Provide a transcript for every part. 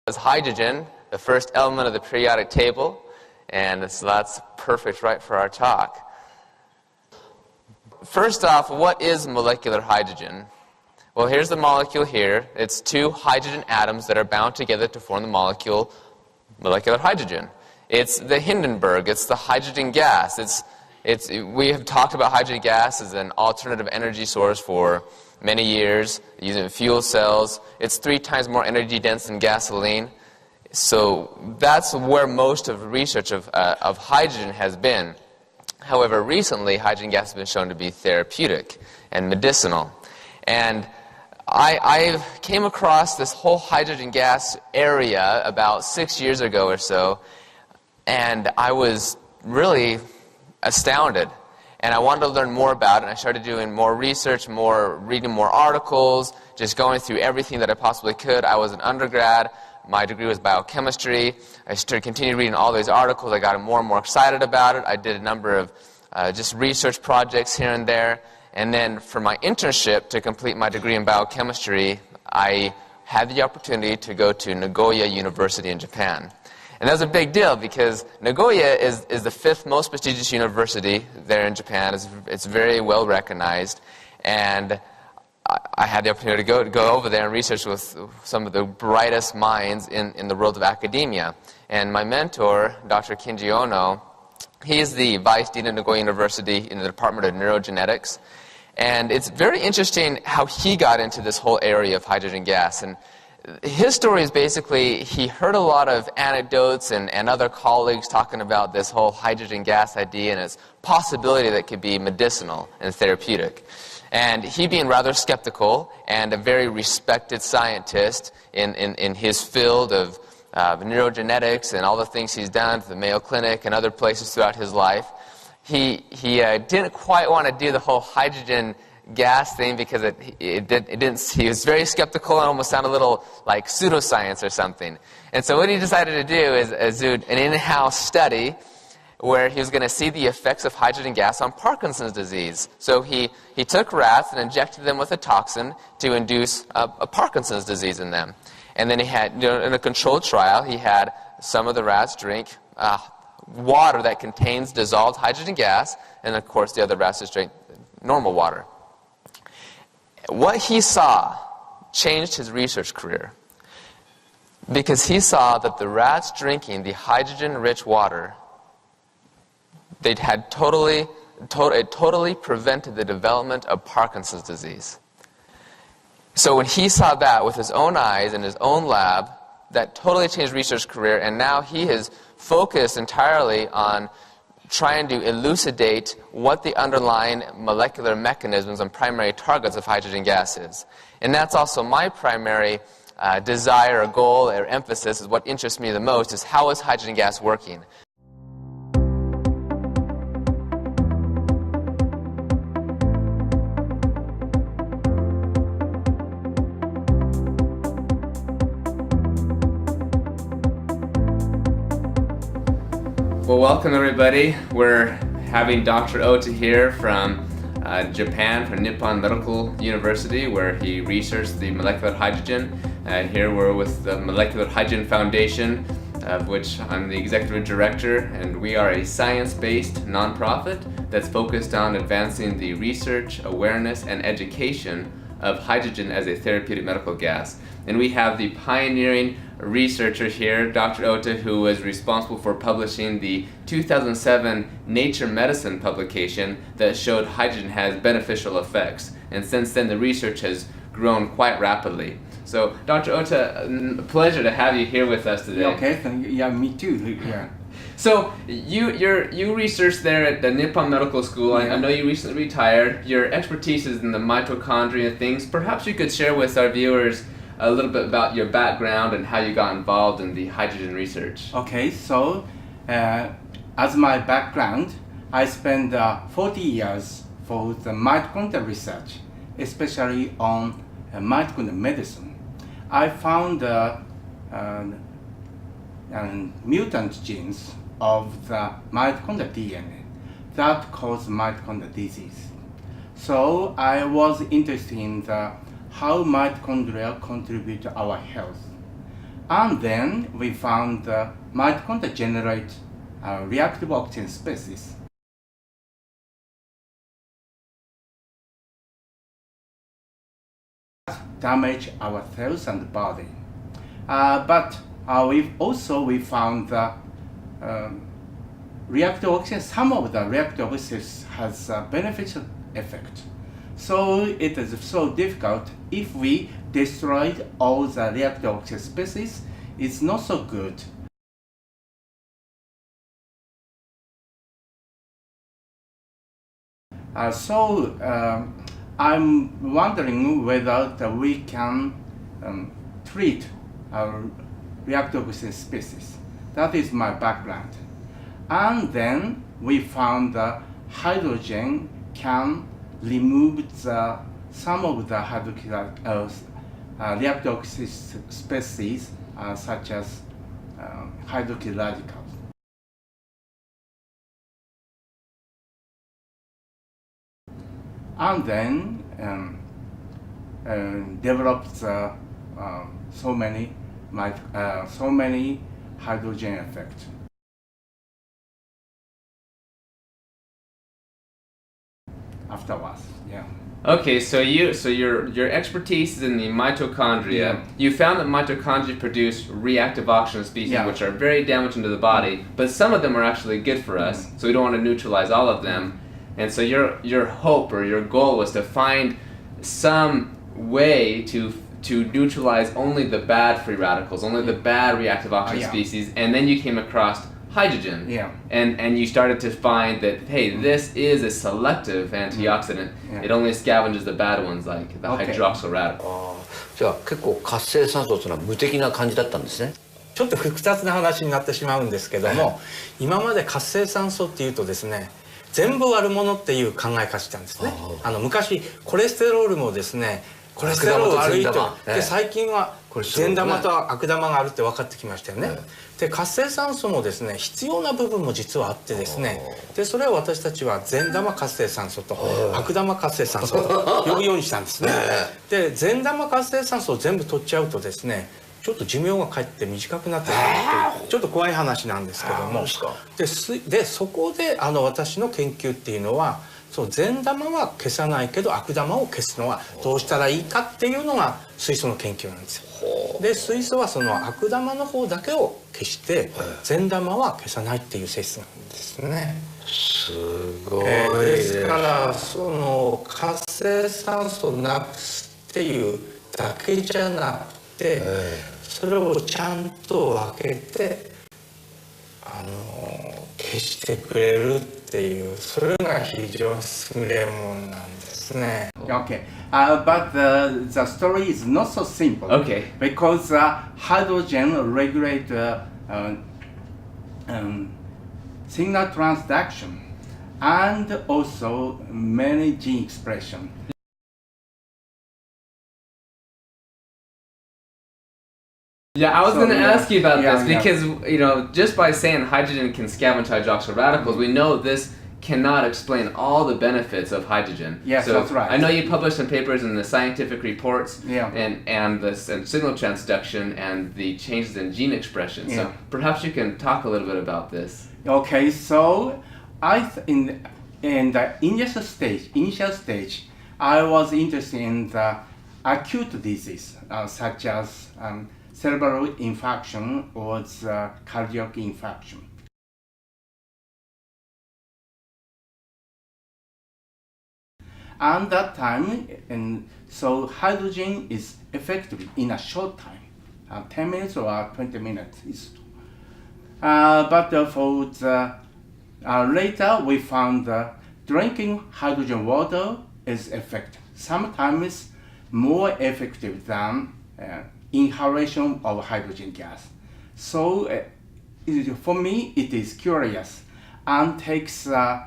Is hydrogen, the first element of the periodic table, and so that's perfect right for our talk. First off, what is molecular hydrogen? Well, here's the molecule here. It's two hydrogen atoms that are bound together to form the molecule molecular hydrogen. It's the Hindenburg, it's the hydrogen gas. We have talked about hydrogen gas as an alternative energy source for many years, using fuel cells. It's 3 times more energy dense than gasoline. So that's where most of research of hydrogen has been. However, recently, hydrogen gas has been shown to be therapeutic and medicinal. And I came across this whole hydrogen gas area about 6 years ago or so, and I was really astounded. And I wanted to learn more about it, and I started doing more research, reading more articles, just going through everything that I possibly could. I was an undergrad. My degree was biochemistry. I continued reading all these articles. I got more and more excited about it. I did a number of just research projects here and there. And then for my internship to complete my degree in biochemistry, I had the opportunity to go to Nagoya University in Japan. And that was a big deal because Nagoya is the 5th most prestigious university there in Japan. It's very well recognized. And I had the opportunity to go over there and research with some of the brightest minds in the world of academia. And my mentor, Dr. Kinji Ono, he's the vice dean of Nagoya University in the Department of Neurogenetics. And it's very interesting how he got into this whole area of hydrogen gas. And his story is basically, he heard a lot of anecdotes and other colleagues talking about this whole hydrogen gas idea and its possibility that it could be medicinal and therapeutic. And he being rather skeptical and a very respected scientist in his field of neurogenetics and all the things he's done at the Mayo Clinic and other places throughout his life, he didn't quite want to do the whole hydrogen gas thing because he was very skeptical and almost sounded a little like pseudoscience or something. And so what he decided to do is do an in-house study where he was going to see the effects of hydrogen gas on Parkinson's disease. So he took rats and injected them with a toxin to induce a Parkinson's disease in them. And then he had, in a controlled trial, he had some of the rats drink water that contains dissolved hydrogen gas, and of course the other rats just drank normal water. What he saw changed his research career because he saw that the rats drinking the hydrogen-rich water, it totally prevented the development of Parkinson's disease. So when he saw that with his own eyes in his own lab, that totally changed research career, and now he is focused entirely on trying to elucidate what the underlying molecular mechanisms and primary targets of hydrogen gas is. And that's also my primary desire or goal or emphasis, is what interests me the most, is how is hydrogen gas working? Well, welcome everybody. We're having Dr. Ota here from Japan, from Nippon Medical University, where he researched the molecular hydrogen. Here we're with the Molecular Hydrogen Foundation, of which I'm the executive director, and we are a science-based nonprofit that's focused on advancing the research, awareness, and education of hydrogen as a therapeutic medical gas. And we have the pioneering researcher here, Dr. Ota, who was responsible for publishing the 2007 Nature Medicine publication that showed hydrogen has beneficial effects. And since then, the research has grown quite rapidly. So, Dr. Ota, pleasure to have you here with us today. Yeah, okay, thank you. Yeah, me too. Yeah. So, you researched there at the Nippon Medical School. Yeah. I know you recently retired. Your expertise is in the mitochondria and things. Perhaps you could share with our viewers a little bit about your background and how you got involved in the hydrogen research. Okay, so as my background, I spent 40 years for the mitochondrial research, especially on mitochondrial medicine. I found mutant genes of the mitochondrial DNA that cause mitochondrial disease. So I was interested in how mitochondria contribute to our health. And then we found mitochondria generate reactive oxygen species. Damage our cells and body. But we found reactive oxygen, some of the reactive oxygen has a beneficial effect. So it is so difficult if we destroyed all the reactive oxygen species, it's not so good. I'm wondering whether we can treat reactive oxygen species. That is my background. And then we found that hydrogen can remove some of the reactive oxygen species such as hydroxyl radicals. And then developed so many hydrogen effects. Afterwards, yeah. Okay, so your expertise is in the mitochondria. Yeah. You found that mitochondria produce reactive oxygen species, Yeah. which are very damaging to the body, but some of them are actually good for us. So we don't want to neutralize all of them. And so your hope or your goal was to find some way to neutralize only the bad free radicals, only the bad reactive oxygen Yeah. species, and then you came across hydrogen. Yeah. And you started to find that, hey, this is a selective antioxidant. Yeah. It only scavenges the bad ones, like the Okay. hydroxyl radical. じゃあ結構活性酸素というのは無敵な感じだったんですね。ちょっと複雑な話になってしまうんですけども、今まで活性酸素っていうとですね、全部悪者っていう考え方したんですね。昔コレステロールもですね、コレステロール悪いと、で最近は善玉と悪玉があるって分かってきましたよね。で活性酸素もですね、必要な部分も実はあってですね、でそれを私たちは善玉活性酸素と悪玉活性酸素と呼ぶようにしたんですね。で善玉活性酸素を全部取っちゃうとですね、ちょっと寿命がかえって短くなってしまうっていうちょっと怖い話なんですけども、でそこで私の研究っていうのは、そう善玉は消さないけど悪玉を消すのはどうしたらいいかっていうのが水素の研究なんですよ。で水素はその悪玉の方だけを消して善玉は消さないっていう性質なんですね。すごいですからその活性酸素をなくすっていうだけじゃなくて、それをちゃんと分けて消してくれるっていう、それが非常に優れものなんですね。Okay, but the story is not so simple. Okay. Because hydrogen regulate signal transduction and also many gene expression. Yeah, I was So, going to yeah. ask you about Yeah, this yeah. because, just by saying hydrogen can scavenge hydroxyl radicals, we know this cannot explain all the benefits of hydrogen. Yes, so that's right. I know you published some papers in the scientific reports Yeah. and signal transduction and the changes in gene expression. Yeah. So perhaps you can talk a little bit about this. Okay, so in the initial stage, I was interested in the acute disease such as cerebral infarction or the cardiac infarction. And that time, so hydrogen is effective in a short time, 10 minutes or 20 minutes. But for the later we found drinking hydrogen water is effective. Sometimes more effective than inhalation of hydrogen gas. So for me it is curious and takes the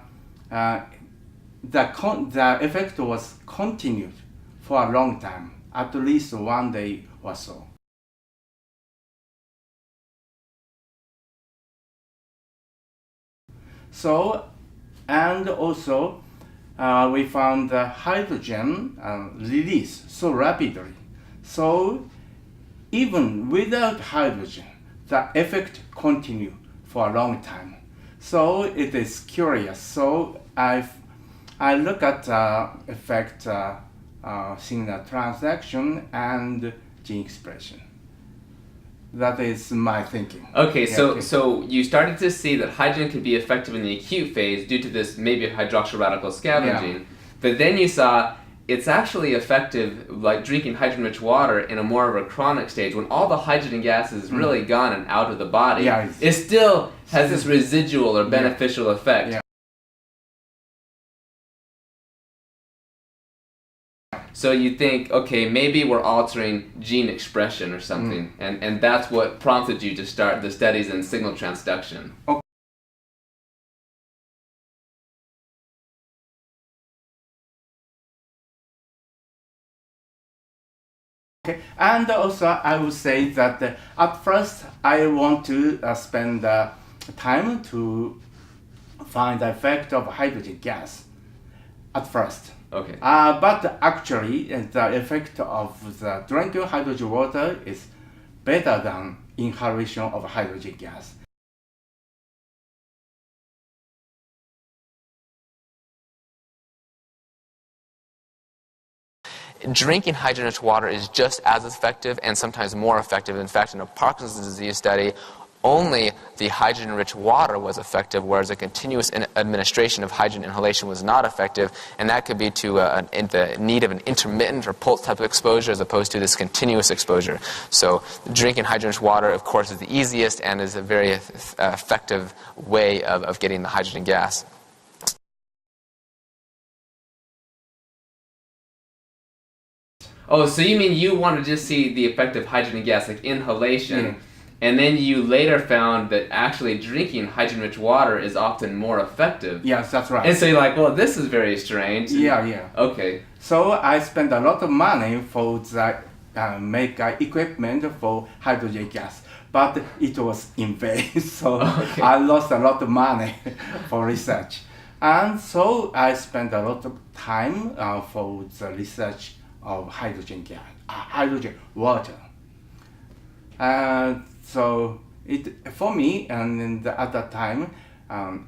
effect was continued for a long time, at least 1 day or so. So, and also we found the hydrogen release so rapidly. So even without hydrogen, the effect continue for a long time. So it is curious. So I look at effect signal transaction and gene expression. That is my thinking. Okay, Yeah, so okay. so you started to see that hydrogen could be effective in the acute phase due to this maybe hydroxyl radical scavenging, Yeah. but then you saw it's actually effective like drinking hydrogen-rich water in a more of a chronic stage when all the hydrogen gas is really gone and out of the body. Yeah, it still has this still- residual or beneficial effect. Yeah. So you think, okay, maybe we're altering gene expression or something, and that's what prompted you to start the studies in signal transduction. Okay, and also I would say that at first I want to spend time to find the effect of hydrogen gas at first. Okay. But actually, the effect of the drinking hydrogen water is better than inhalation of hydrogen gas. Drinking hydrogen-rich water is just as effective and sometimes more effective. In fact, in a Parkinson's disease study, only the hydrogen-rich water was effective, whereas a continuous administration of hydrogen inhalation was not effective, and that could be to the need of an intermittent or pulse type of exposure as opposed to this continuous exposure. So drinking hydrogen-rich water, of course, is the easiest and is a very effective way of getting the hydrogen gas. Oh, so you mean you want to just see the effect of hydrogen gas, like inhalation, and then you later found that actually drinking hydrogen-rich water is often more effective. Yes, that's right. And so you're like, well, this is very strange. Yeah. Okay. So I spent a lot of money for the make equipment for hydrogen gas, but it was in vain. So Okay. I lost a lot of money for research, and so I spent a lot of time for the research of hydrogen gas, hydrogen water. So it for me, and at that time,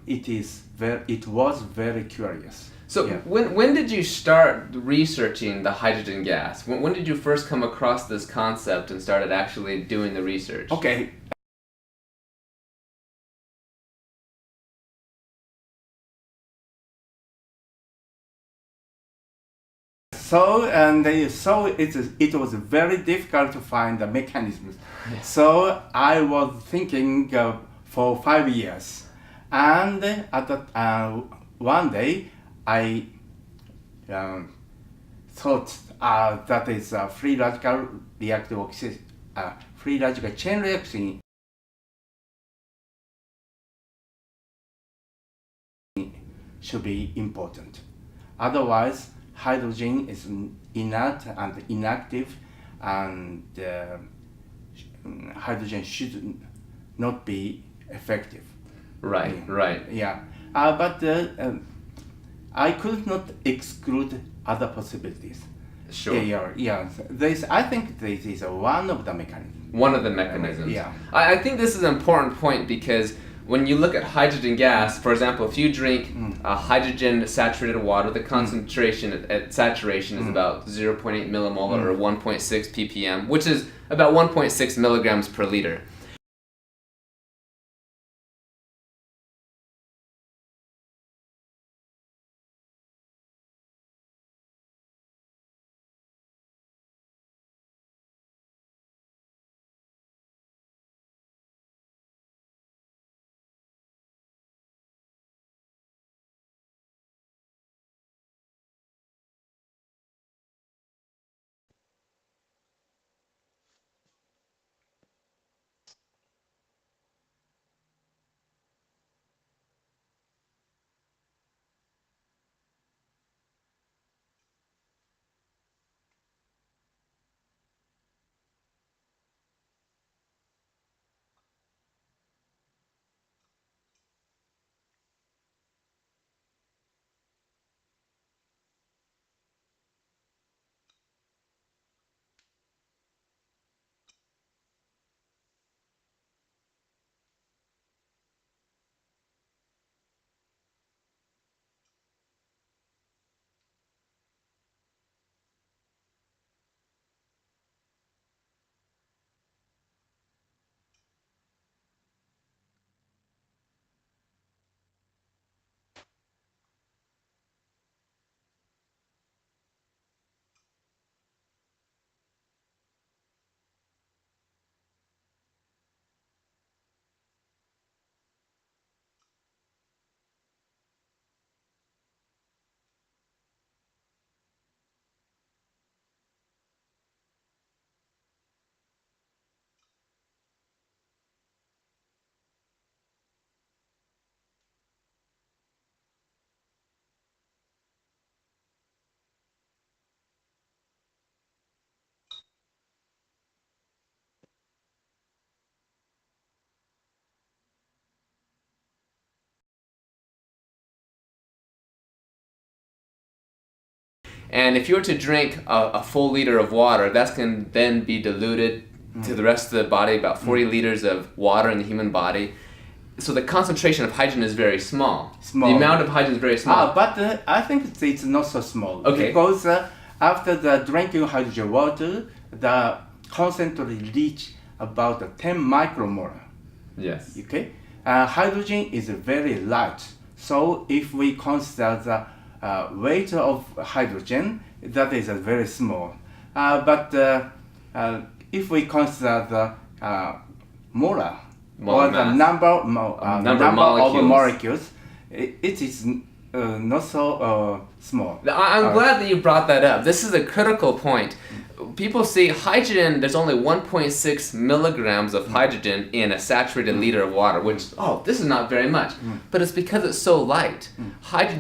it was very curious. So Yeah. when did you start researching the hydrogen gas? When did you first come across this concept and started actually doing the research? Okay. So it was very difficult to find the mechanisms. Yeah. So I was thinking for 5 years, and at that one day I thought that is a free radical reactive free radical chain reaction should be important. Otherwise, hydrogen is inert and inactive, and hydrogen should not be effective. Right. Yeah, but I could not exclude other possibilities. Sure. Yeah. I think this is one of the mechanisms. One of the mechanisms. Yeah. I think this is an important point because when you look at hydrogen gas, for example, if you drink hydrogen saturated water, the concentration at saturation is about 0.8 millimolar or 1.6 ppm, which is about 1.6 milligrams per liter. And if you were to drink a full liter of water, that can then be diluted to the rest of the body, about 40 liters of water in the human body. So the concentration of hydrogen is very small. The amount of hydrogen is very small. But I think it's not so small. Okay. Because after the drinking hydrogen water, the concentration reach about 10 micromolar. Yes. Okay. Hydrogen is very light. So if we consider the weight of hydrogen, that is very small. But if we consider the molar, or the number of molecules, it is not so small. I'm glad that you brought that up. This is a critical point. People see hydrogen, there's only 1.6 milligrams of hydrogen in a saturated liter of water, which, this is not very much. But it's because it's so light.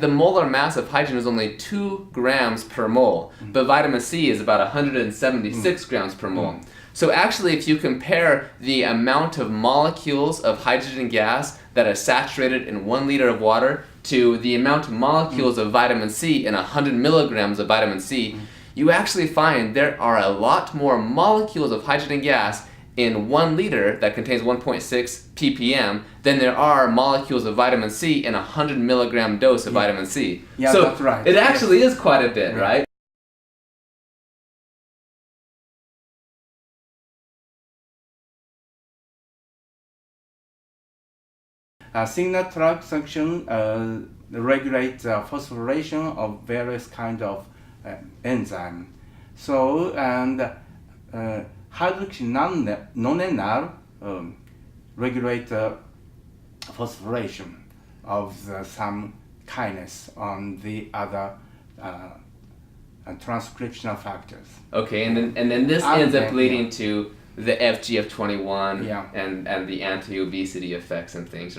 The molar mass of hydrogen is only 2 grams per mole, but vitamin C is about 176 grams per mole. So actually, if you compare the amount of molecules of hydrogen gas that are saturated in 1 liter of water to the amount of molecules of vitamin C in 100 milligrams of vitamin C, you actually find there are a lot more molecules of hydrogen gas in 1 liter that contains 1.6 ppm than there are molecules of vitamin C in a 100 milligram dose of vitamin C. Yeah, so that's right. It actually is quite a bit, right? Signal trap function regulates phosphorylation of various kind of enzyme. So, and hydroxy nonenal regulate phosphorylation of some kinase on the other transcriptional factors. Okay, and then this ends up leading to the FGF21 and the anti-obesity effects and things.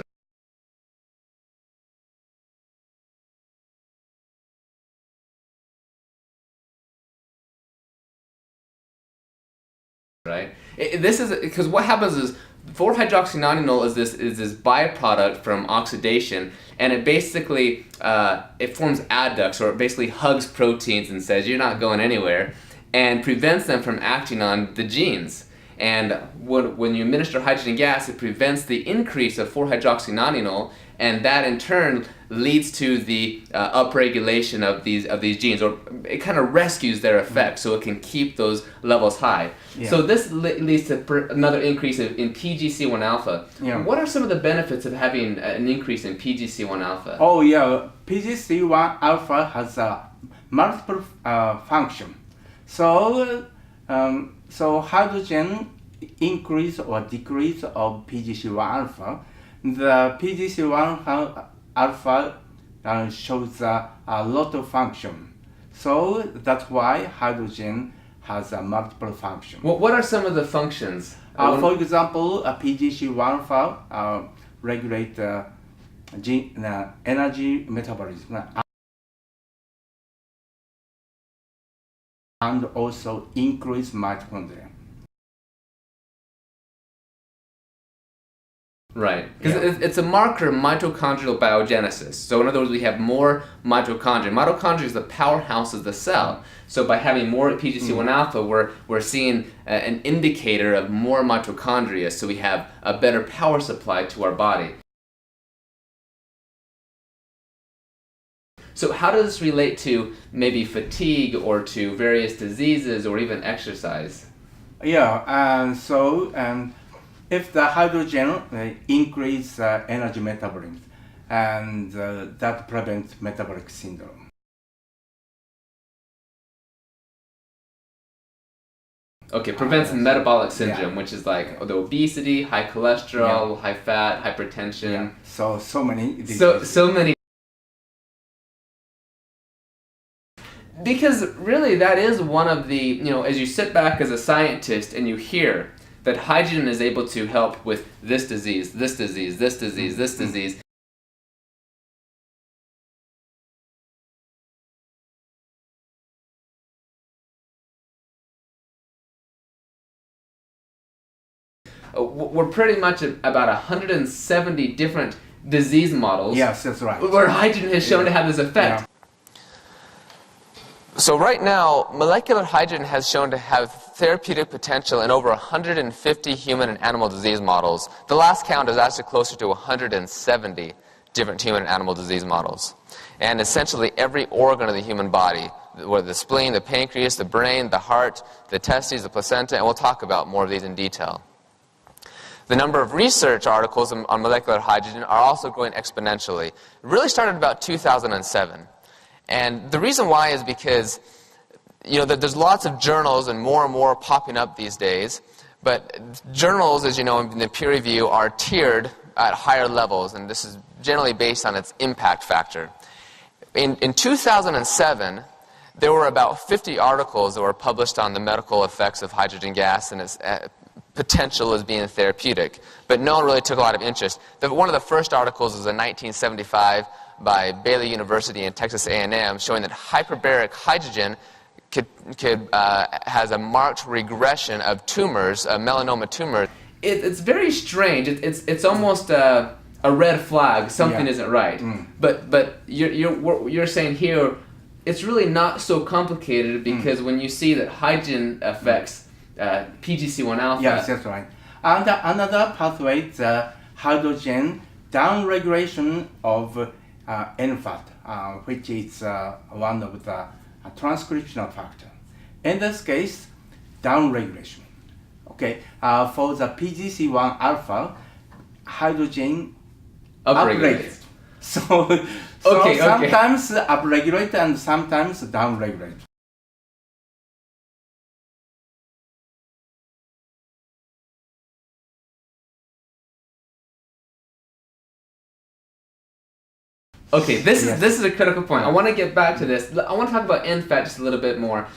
Right. This is because what happens is 4-hydroxynonenal is this byproduct from oxidation, and it basically it forms adducts, or it basically hugs proteins and says you're not going anywhere, and prevents them from acting on the genes. And when you administer hydrogen gas, it prevents the increase of 4-hydroxynonenal, and that in turn leads to the upregulation of these genes, or it kind of rescues their effect, so it can keep those levels high. Yeah. So this leads to another increase in PGC1 alpha. Yeah. What are some of the benefits of having an increase in PGC1 alpha? Oh yeah, PGC1 alpha has a multiple function. So hydrogen increase or decrease of PGC1 alpha. The PGC1 alpha shows a lot of function. So that's why hydrogen has a multiple function. What are some of the functions? For example, PGC1 alpha regulate energy metabolism and also increase mitochondria. Right, because it's a marker of mitochondrial biogenesis. So in other words, we have more mitochondria. Mitochondria is the powerhouse of the cell. So by having more PGC1 alpha, we're seeing an indicator of more mitochondria, so we have a better power supply to our body. So how does this relate to maybe fatigue or to various diseases or even exercise? Yeah, if the hydrogen increase energy metabolism, and that prevents metabolic syndrome. Okay, prevents metabolic syndrome, which is like the obesity, high cholesterol, high fat, hypertension. Yeah. So many diseases. So many. Because really that is one of the, as you sit back as a scientist and you hear that hydrogen is able to help with this disease, this disease, this disease, this disease. We're pretty much about 170 different disease models. Yes, that's right. Where hydrogen has shown to have this effect. Yeah. So right now, molecular hydrogen has shown to have therapeutic potential in over 150 human and animal disease models. The last count is actually closer to 170 different human and animal disease models. And essentially every organ of the human body, whether the spleen, the pancreas, the brain, the heart, the testes, the placenta, and we'll talk about more of these in detail. The number of research articles on molecular hydrogen are also growing exponentially. It really started about 2007. And the reason why is because, there's lots of journals and more popping up these days. But journals, as you know, in the peer review are tiered at higher levels, and this is generally based on its impact factor. In 2007, there were about 50 articles that were published on the medical effects of hydrogen gas and its potential as being therapeutic. But no one really took a lot of interest. One of the first articles was in 1975 by Baylor University and Texas A&M showing that hyperbaric hydrogen has a marked regression of tumors, melanoma tumors. It's very strange. It's almost a red flag. Something isn't right. But you're saying here, it's really not so complicated because when you see that hydrogen affects PGC1 alpha. Yes, that's right. And another pathway is hydrogen downregulation of NFAT, which is one of the transcriptional factor. In this case, downregulation. Okay, for the PGC1 alpha, hydrogen upregulates. So sometimes upregulate and sometimes downregulate. Okay, this is a critical point. I want to get back to this. I want to talk about NFAT just a little bit more.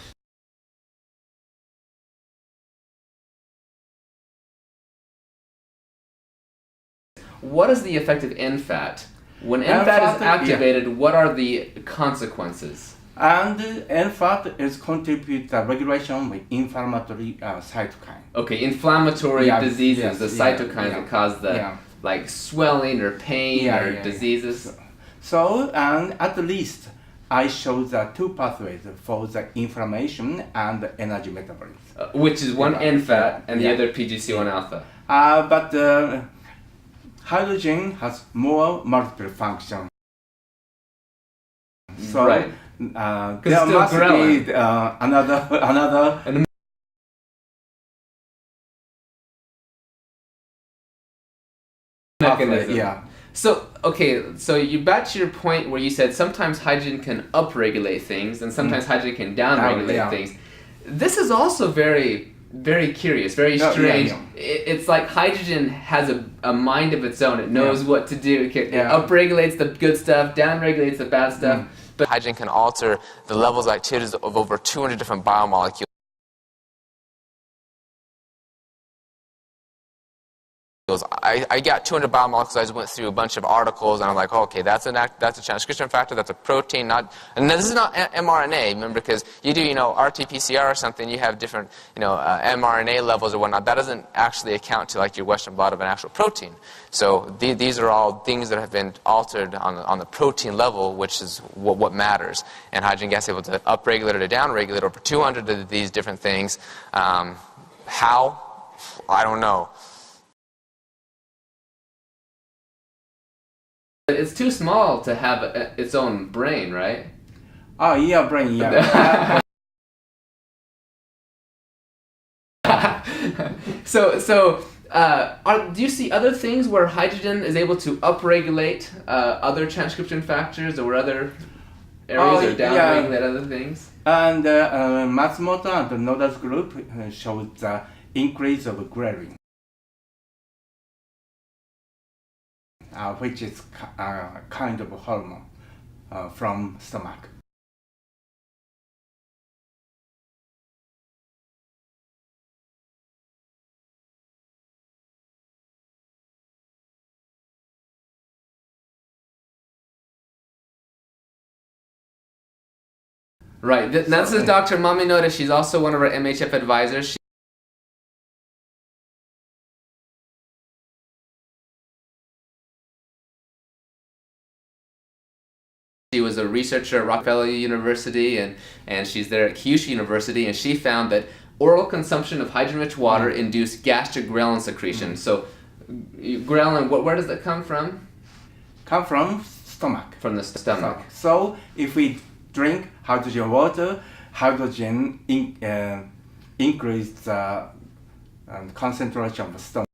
What is the effect of NFAT? When NFAT is activated, what are the consequences? And NFAT is contribute the regulation with inflammatory cytokine. Okay, inflammatory diseases, the cytokines that cause the like swelling or pain or diseases. So, and at least I show the two pathways for the inflammation and energy metabolism. Which is one NFAT and the other PGC1 alpha. But hydrogen has more multiple function. So there must be another mechanism. So you back to your point where you said sometimes hydrogen can upregulate things and sometimes hydrogen can downregulate things. This is also very, very curious, very strange. It's like hydrogen has a mind of its own. It knows what to do. It upregulates the good stuff, downregulates the bad stuff. But hydrogen can alter the levels of activities of over 200 different biomolecules. I got 200 biomolecules. I just went through a bunch of articles, and I'm like, okay, that's a transcription factor, that's a protein, and this is not mRNA. Remember, because you do, RT-PCR or something, you have different, mRNA levels or whatnot. That doesn't actually account to like your Western blot of an actual protein. So these are all things that have been altered on the protein level, which is what matters. And hydrogen gas is able to upregulate or downregulate over 200 of these different things. How? I don't know. It's too small to have its own brain, right? Oh, yeah, brain, Do you see other things where hydrogen is able to upregulate other transcription factors or other areas or downregulate other things? And Matsumoto and Noda's group showed the increase of ghrelin. Which is kind of a hormone from stomach. Right. This is Dr. Maminoda. She's also one of our MHF advisors. She was a researcher at Rockefeller University, and she's there at Kyushu University, and she found that oral consumption of hydrogen-rich water induced gastric ghrelin secretion. So, ghrelin, where does that come from? Come from stomach. From the stomach. So if we drink hydrogen water, hydrogen increase the concentration of the stomach.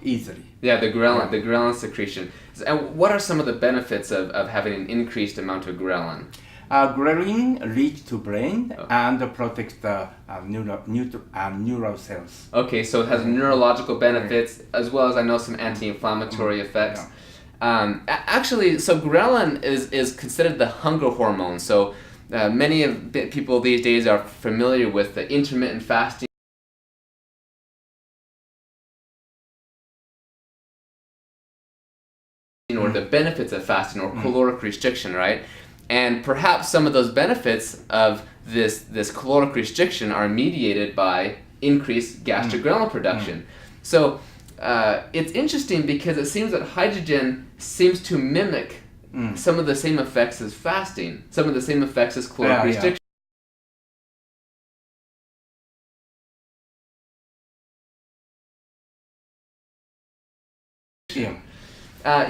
Easily. Yeah, the ghrelin secretion. And what are some of the benefits of having an increased amount of ghrelin? Ghrelin leads to brain and protects the neural cells. Okay, so it has neurological benefits as well as I know some anti-inflammatory effects. Yeah. Actually, so ghrelin is considered the hunger hormone. So many of people these days are familiar with the intermittent fasting or the benefits of fasting or caloric restriction, right? And perhaps some of those benefits of this caloric restriction are mediated by increased gastric ghrelin production. So it's interesting because it seems that hydrogen seems to mimic some of the same effects as fasting, some of the same effects as caloric restriction.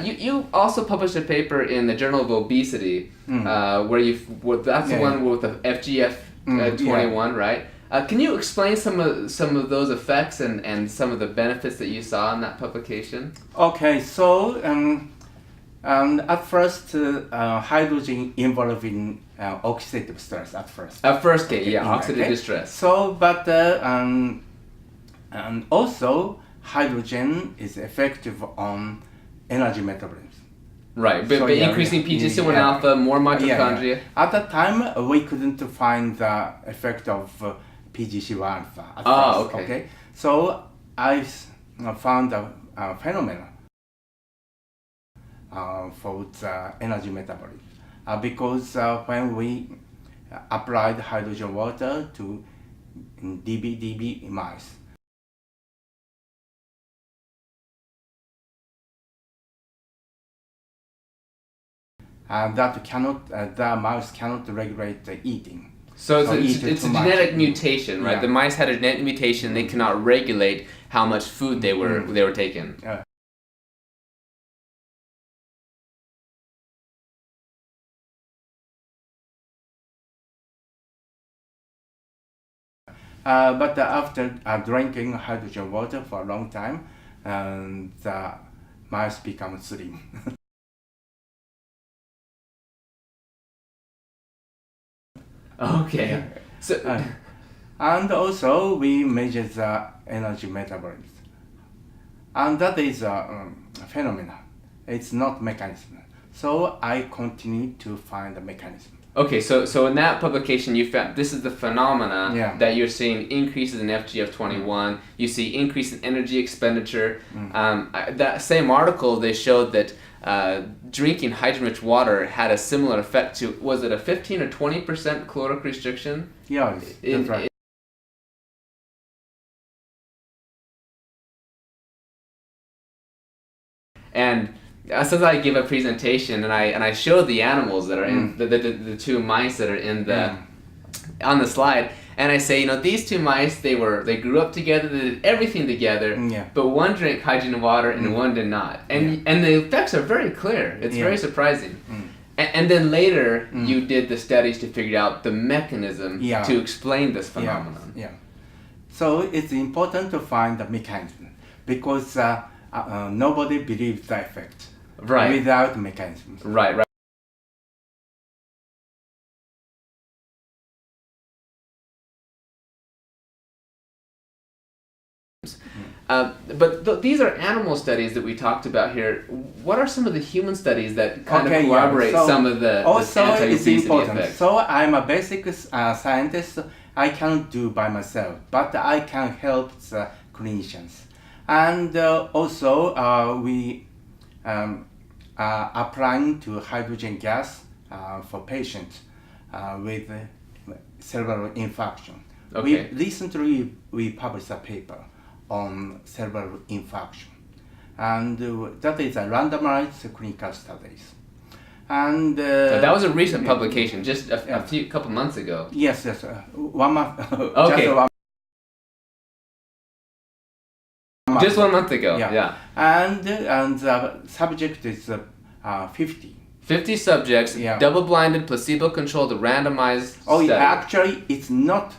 You also published a paper in the Journal of Obesity where that's the one with the FGF21, right? Can you explain some of those effects and some of the benefits that you saw in that publication? Okay, so at first hydrogen involved in oxidative stress at first. At first, oxidative distress. So, but and also hydrogen is effective on energy metabolism. Right, but increasing PGC1 alpha, more mitochondria. At that time, we couldn't find the effect of PGC1 alpha at first. Okay. So I found a phenomenon for the energy metabolism because when we applied hydrogen water to DB mice, the mouse cannot regulate the eating. So it's a genetic mutation, right? Yeah. The mice had a genetic mutation; they cannot regulate how much food they were taking. But after drinking hydrogen water for a long time, the mice become slim. Okay. So, and also we measure the energy metabolism, and that is a phenomenon. It's not mechanism. So I continue to find the mechanism. Okay, so in that publication you found this is the phenomena that you're seeing increases in FGF21. You see increase in energy expenditure. That same article they showed that drinking hydrogen-rich water had a similar effect to, was it a 15 or 20% caloric restriction? Yeah, that's right. And since I give a presentation and I show the animals that are in the two mice that are in the on the slide, and I say, these two mice, they grew up together, they did everything together, but one drank hydrogen water and one did not. And the effects are very clear. It's very surprising. And then later, you did the studies to figure out the mechanism to explain this phenomenon. So it's important to find the mechanism because nobody believes the effect without mechanism. Right. But these are animal studies that we talked about here. What are some of the human studies that kind of corroborate some of the anti-obesity effects? So I'm a basic scientist. I can't do by myself, but I can help the clinicians. And also we are applying to hydrogen gas for patients with cerebral infarction. Okay. Recently we published a paper on cerebral infarction. And that is a randomized clinical studies. And So that was a recent publication, just a couple months ago. Yes, 1 month. Okay. Just 1 month. Just 1 month ago. Yeah. And the subject is 50. 50 subjects, Yeah. double-blinded, placebo-controlled, randomized Oh, study. yeah, actually, it's not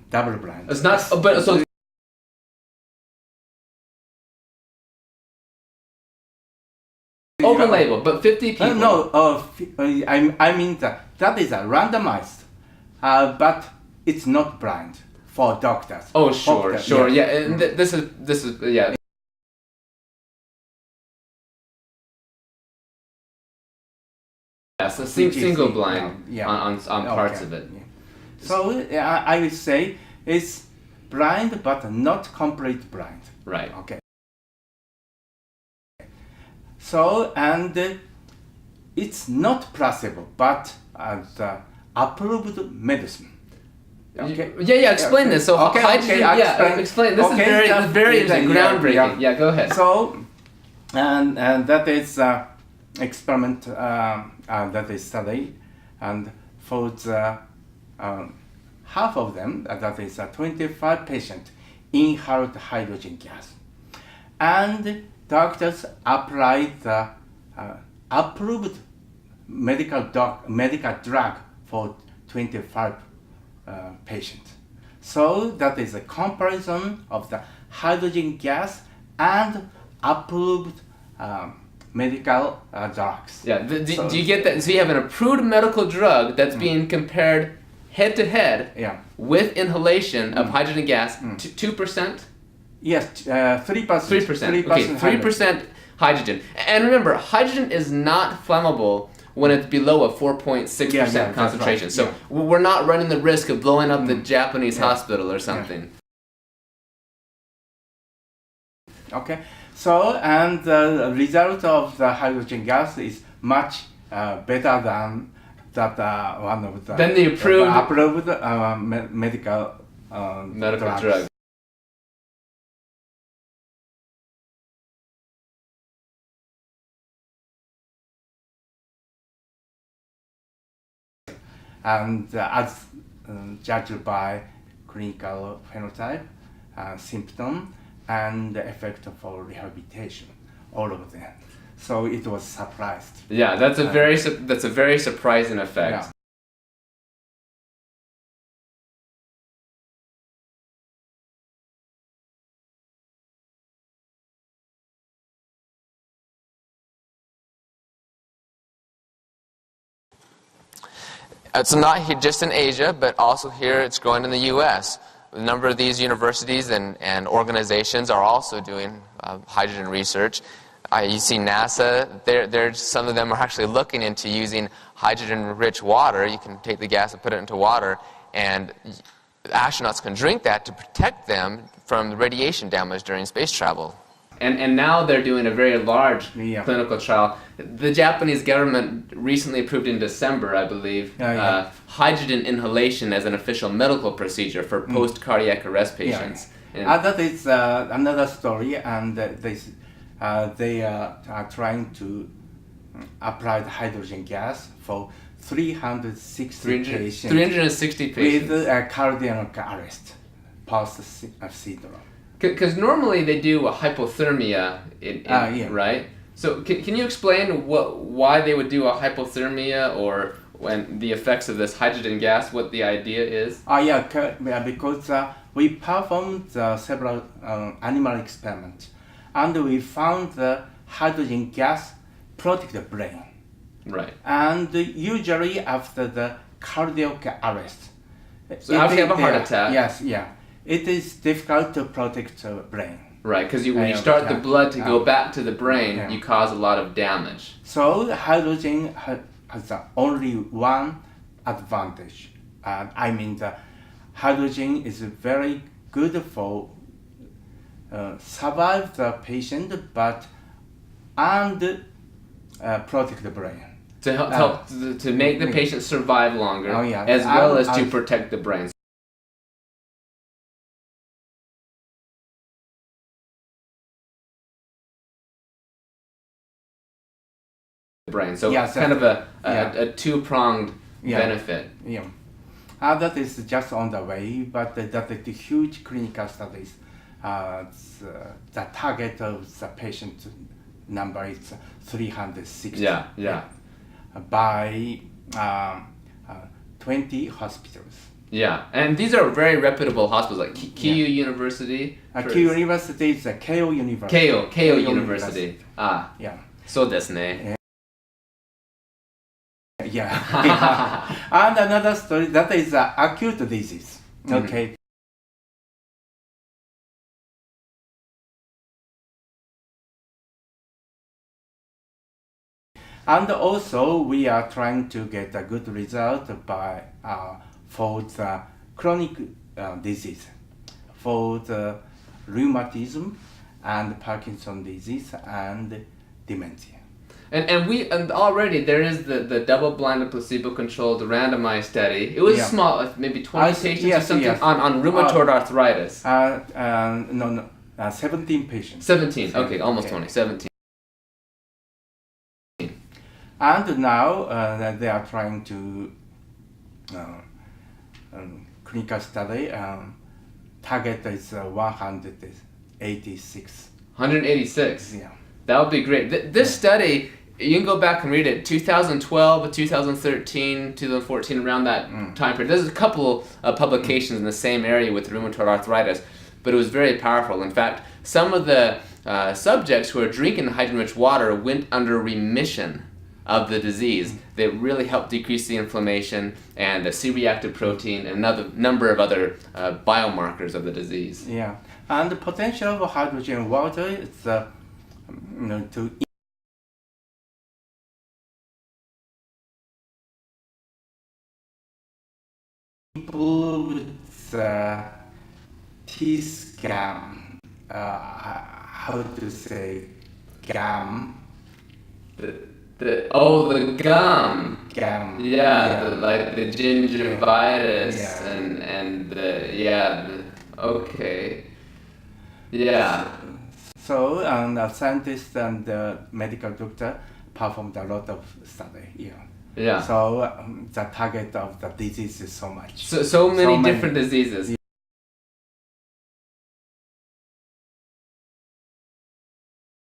double blind. It's not, but so open label, but 50 people. I mean that is a randomized, but it's not blind for doctors. Oh, sure, Doctors, sure, yes. yeah. And this is yeah. Yeah, so single blind on parts of it. Yeah. So I would say it's blind, but not complete blind. Right. Okay. So, and it's not placebo, but the approved medicine. Okay. Yeah. Explain this. So hydrogen. I'll Yeah. Explain. This is very groundbreaking. Yeah. Go ahead. So, and that is experiment that is studied, and for the half of them, that is 25 patients, inhaled hydrogen gas, and doctors applied the approved medical drug for 25 patients. So that is a comparison of the hydrogen gas and approved medical drugs. Yeah. Do you get that? So you have an approved medical drug that's being compared head to head with inhalation of hydrogen gas. 2%. Yes, 3%. 3%. Okay, 3% hydrogen. And remember, hydrogen is not flammable when it's below a 4.6% concentration. Right. So we're not running the risk of blowing up the Japanese hospital or something. Okay, so and the result of the hydrogen gas is much better than that one of the Than the approved medical drugs. drug. And as judged by clinical phenotype, symptom, and the effect for rehabilitation, all of them. So it was surprised. Yeah, that's a very surprising effect. Yeah. It's not just in Asia, but also here it's growing in the U.S. A number of these universities and organizations are also doing hydrogen research. You see NASA, some of them are actually looking into using hydrogen-rich water. You can take the gas and put it into water, and astronauts can drink that to protect them from the radiation damage during space travel. And now they're doing a very large clinical trial. The Japanese government recently approved in December, I believe, hydrogen inhalation as an official medical procedure for post-cardiac arrest patients. That is another story, and they are trying to apply the hydrogen gas for 360 patients 360 patients with cardiac arrest post-syndrome. Because normally they do a hypothermia, right? So can you explain why they would do a hypothermia, or when the effects of this hydrogen gas, what the idea is? Because we performed several animal experiments, and we found the hydrogen gas protect the brain. Right. And usually after the cardiac arrest. So after you have a heart attack. Yes, it is difficult to protect the brain. Right, because when you start the blood to go back to the brain, you cause a lot of damage. So hydrogen has only one advantage. I mean, the hydrogen is very good for survive the patient, and protect the brain. To help to make the patient survive longer, as well as to protect the brain. brain. So Yes, kind of yeah. a two-pronged Yeah. benefit. Yeah. That is just on the way, but that is the huge clinical studies. The target of the patient number is 360. Yeah. By 20 hospitals. Yeah, and these are very reputable hospitals, like Keio University. Keio University is Keio University. Keio University. Ah, Yeah. そうですね。 Yeah. And another story, that is acute disease. Okay. And also, we are trying to get a good result by for the chronic disease, for the rheumatism and Parkinson disease and dementia. And already there is the double-blinded, placebo-controlled, randomized study. It was Yeah. small, maybe 20 patients or yes, something yes. on rheumatoid arthritis. No, 17 patients. 17. Okay, almost Okay. 20. 17. And now they are trying to clinical study. Target is 186. 186. Yeah. That would be great. This study, you can go back and read it. 2012, 2013, 2014, around that time period. There's a couple of publications in the same area with rheumatoid arthritis, but it was very powerful. In fact, some of the subjects who are drinking hydrogen-rich water went under remission of the disease. They really helped decrease the inflammation and the C-reactive protein and another number of other biomarkers of the disease. Yeah. And the potential of hydrogen water is to improve the T-scan. How to say gum? The gum. Gum. Yeah, like the gingivitis Yeah. and okay. Yeah. So, a scientist and the medical doctor performed a lot of study. Yeah. So, the target of the disease is so much. So many different diseases.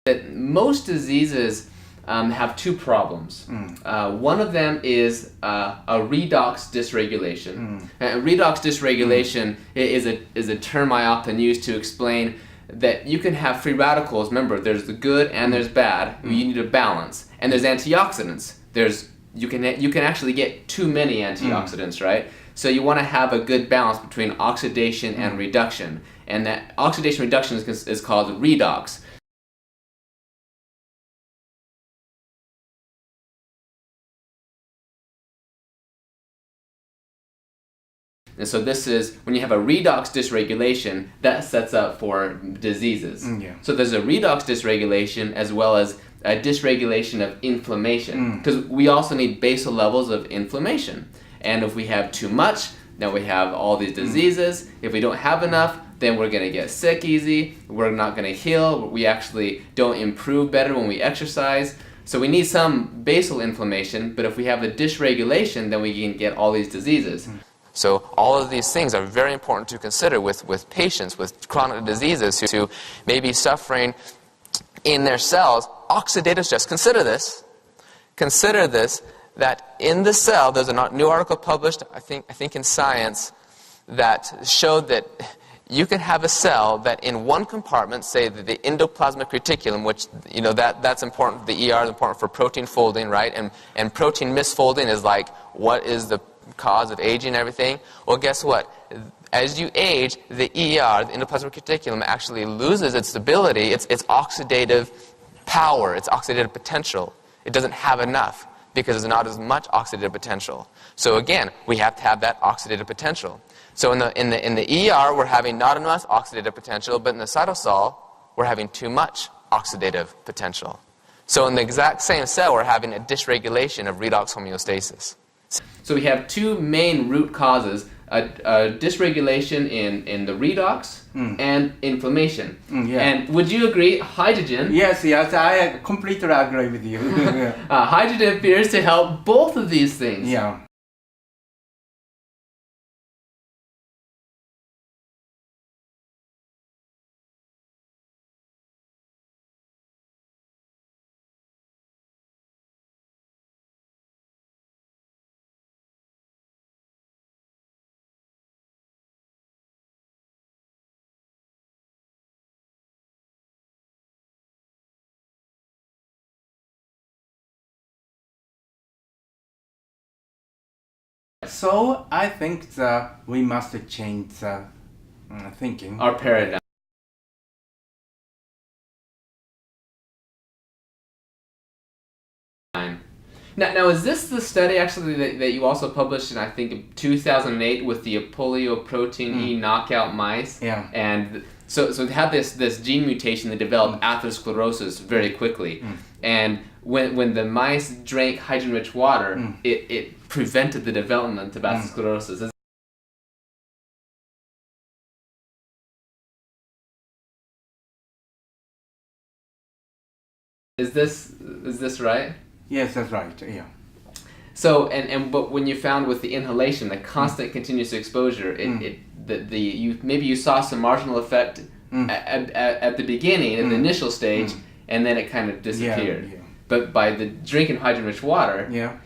That most diseases have two problems. One of them is a redox dysregulation. Redox dysregulation is a term I often use to explain that you can have free radicals. Remember, there's the good and there's bad. You need a balance. And there's antioxidants. You can actually get too many antioxidants, right? So you want to have a good balance between oxidation and reduction. And that oxidation reduction is called redox. And so this is, when you have a redox dysregulation, that sets up for diseases. Yeah. So there's a redox dysregulation as well as a dysregulation of inflammation. Because we also need basal levels of inflammation. And if we have too much, then we have all these diseases. If we don't have enough, then we're going to get sick easy. We're not going to heal. We actually don't improve better when we exercise. So we need some basal inflammation, but if we have a dysregulation, then we can get all these diseases. So all of these things are very important to consider with patients with chronic diseases who may be suffering in their cells oxidative stress. Consider this, that in the cell, there's a new article published, I think in Science, that showed that you can have a cell that in one compartment, say the endoplasmic reticulum, which, that's important, the ER is important for protein folding, right? And protein misfolding is like, what is the cause of aging and everything? Well, guess what? As you age, the ER, the endoplasmic reticulum, actually loses its stability, its oxidative power, its oxidative potential. It doesn't have enough because there's not as much oxidative potential. So again, we have to have that oxidative potential. So in the ER, we're having not enough oxidative potential, but in the cytosol, we're having too much oxidative potential. So in the exact same cell, we're having a dysregulation of redox homeostasis. So we have two main root causes, dysregulation in the redox and inflammation. Yeah. And would you agree, hydrogen? Yes, I completely agree with you. Hydrogen appears to help both of these things. Yeah. So I think that we must change the thinking. Our paradigm. Now, is this the study actually that you also published in, I think, 2008 with the apolioprotein E knockout mice? Yeah. And so it had this gene mutation that developed atherosclerosis very quickly. And when the mice drank hydrogen-rich water, it prevented the development of atherosclerosis. Is this right? Yes, that's right. Yeah. So but when you found with the inhalation, the constant continuous exposure, maybe you saw some marginal effect at the beginning, in the initial stage, and then it kind of disappeared. Yeah. But by the drinking hydrogen-rich water, Yeah.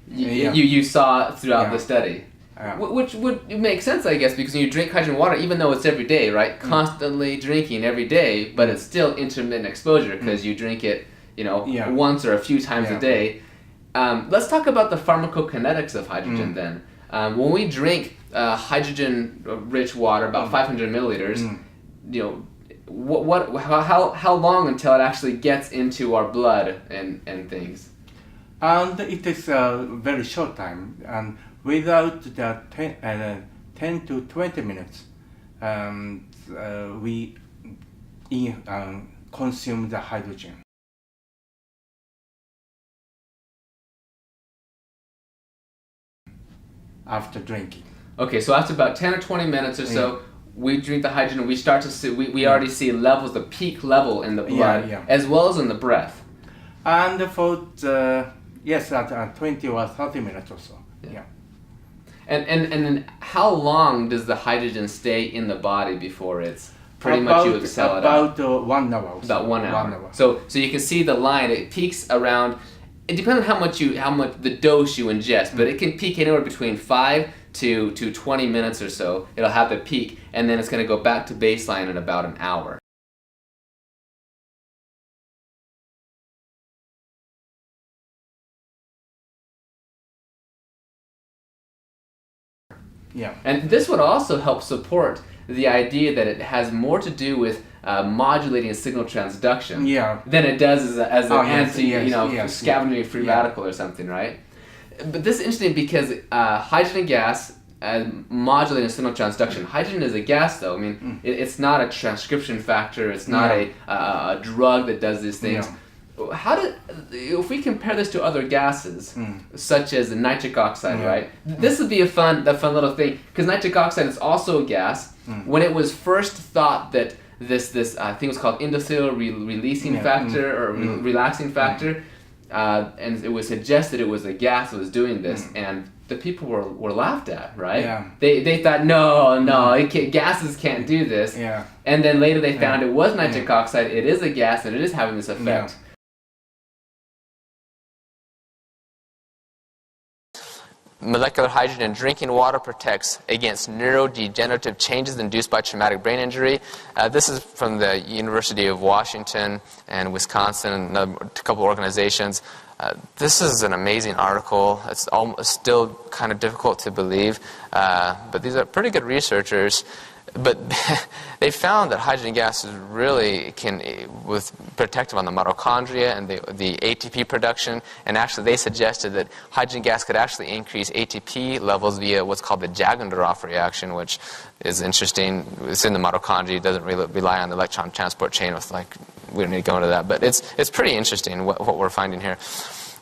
you saw throughout Yeah. the study. Yeah. Which would make sense, I guess, because when you drink hydrogen water, even though it's every day, right? Constantly drinking every day, but it's still intermittent exposure because you drink it, once or a few times a day. Let's talk about the pharmacokinetics of hydrogen then. When we drink hydrogen-rich water, about 500 milliliters, how long until it actually gets into our blood and things? And it takes a very short time, and without the 10 to 20 minutes, we consume the hydrogen. After drinking. Okay, so after about 10 or 20 minutes or so, we drink the hydrogen and we start to see, we already see levels, the peak level in the blood, as well as in the breath. And for at 20 or 30 minutes or so. Yeah. And then how long does the hydrogen stay in the body before it's pretty much you expel it out? About 1 hour. About 1 hour. So you can see the line, it peaks around, it depends on how much the dose you ingest, but it can peak anywhere between 5 to 20 minutes or so. It'll have the peak, and then it's going to go back to baseline in about an hour. Yeah. And this would also help support the idea that it has more to do with modulating signal transduction than it does as an scavenging free radical or something, right? But this is interesting because hydrogen gas modulating signal transduction. Hydrogen is a gas, though. I mean, it's not a transcription factor. It's not a drug that does these things. If we compare this to other gases, such as nitric oxide, right? This would be a fun little thing, because nitric oxide is also a gas. When it was first thought that this thing was called endothelial releasing factor or relaxing factor, and it was suggested it was a gas that was doing this, and the people were laughed at, right? Yeah. They thought, no, gases can't do this. Yeah. And then later they found it was nitric oxide. It is a gas, and it is having this effect. Yeah. Molecular hydrogen in drinking water protects against neurodegenerative changes induced by traumatic brain injury. This is from the University of Washington and Wisconsin and a couple organizations. This is an amazing article. It's still kind of difficult to believe, but these are pretty good researchers. But they found that hydrogen gas is really was protective on the mitochondria and the ATP production, and actually they suggested that hydrogen gas could actually increase ATP levels via what's called the Jagendorf reaction, which is interesting. It's in the mitochondria. It doesn't really rely on the electron transport chain. We don't need to go into that, but it's pretty interesting what we're finding here.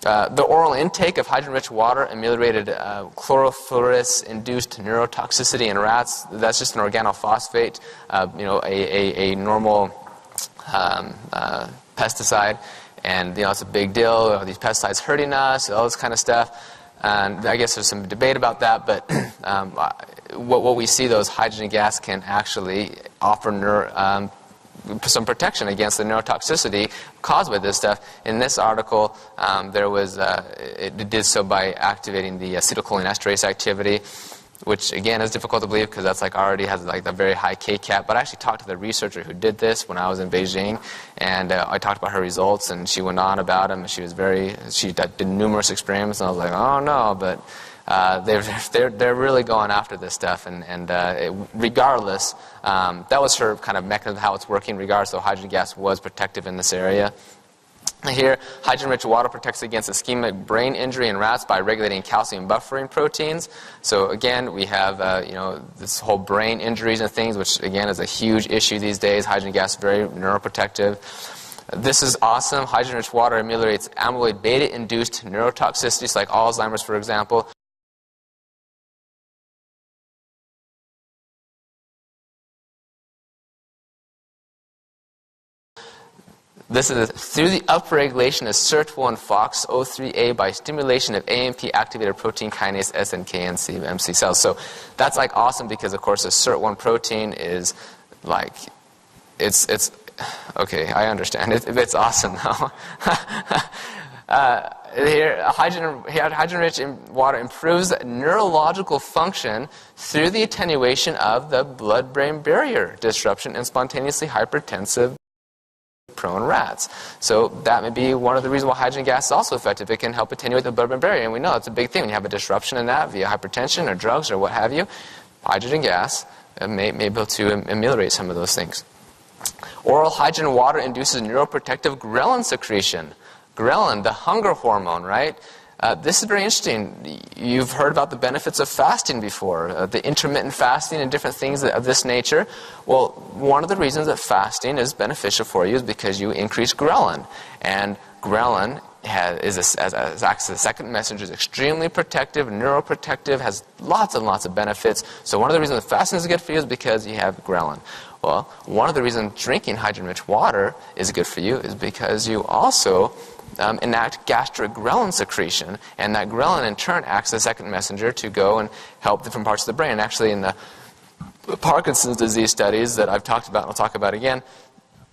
The oral intake of hydrogen-rich water ameliorated chlorophyllus-induced neurotoxicity in rats. That's just an organophosphate, a normal pesticide. And it's a big deal. Are these pesticides hurting us? All this kind of stuff. And I guess there's some debate about that. But what we see, though, is hydrogen gas can actually offer some protection against the neurotoxicity caused by this stuff. In this article, it did so by activating the acetylcholinesterase activity, which again is difficult to believe because that's already has the very high K-cap. But I actually talked to the researcher who did this when I was in Beijing, and I talked about her results, and she went on about them. She did numerous experiments, and I was like, oh no, but they're really going after this stuff, and regardless, that was her kind of mechanism how it's working. Regardless, though, hydrogen gas was protective in this area. Here, hydrogen-rich water protects against ischemic brain injury in rats by regulating calcium buffering proteins. So again, we have this whole brain injuries and things, which again is a huge issue these days. Hydrogen gas is very neuroprotective. This is awesome. Hydrogen-rich water ameliorates amyloid beta-induced neurotoxicities like Alzheimer's, for example. This is through the upregulation of SIRT1 FOXO3A by stimulation of AMP-activated protein kinase SNK and MC cells. So that's awesome because, of course, the SIRT1 protein is it's okay. I understand. It's awesome though. Here, hydrogen-rich water improves neurological function through the attenuation of the blood-brain barrier disruption in spontaneously hypertensive prone rats. So that may be one of the reasons why hydrogen gas is also effective. It can help attenuate the blood-brain barrier, and we know that's a big thing. When you have a disruption in that via hypertension or drugs or what have you, hydrogen gas may be able to ameliorate some of those things. Oral hydrogen water induces neuroprotective ghrelin secretion. Ghrelin, the hunger hormone, right? This is very interesting. You've heard about the benefits of fasting before, the intermittent fasting and different things of this nature. Well, one of the reasons that fasting is beneficial for you is because you increase ghrelin. And ghrelin acts as a second messenger, is extremely protective, neuroprotective, has lots and lots of benefits. So one of the reasons that fasting is good for you is because you have ghrelin. Well, one of the reasons drinking hydrogen-rich water is good for you is because you also enact gastric ghrelin secretion, and that ghrelin in turn acts as a second messenger to go and help different parts of the brain. And actually in the Parkinson's disease studies that I've talked about and I'll talk about again,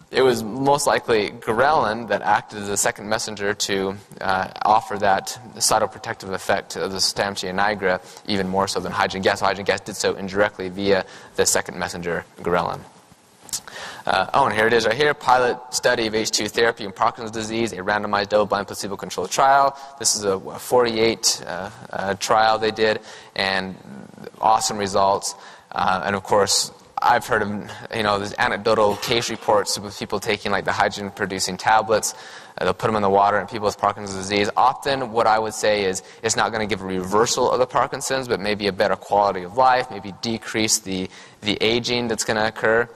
it was most likely ghrelin that acted as a second messenger to offer that cytoprotective effect of the substantia nigra even more so than hydrogen gas. Hydrogen gas did so indirectly via the second messenger ghrelin. And here it is right here, pilot study of H2 therapy in Parkinson's disease, a randomized double-blind placebo-controlled trial. This is a 48 trial they did, and awesome results. And of course, I've heard of there's anecdotal case reports of people taking the hydrogen-producing tablets. They'll put them in the water in people with Parkinson's disease. Often, what I would say is it's not going to give a reversal of the Parkinson's, but maybe a better quality of life, maybe decrease the aging that's going to occur.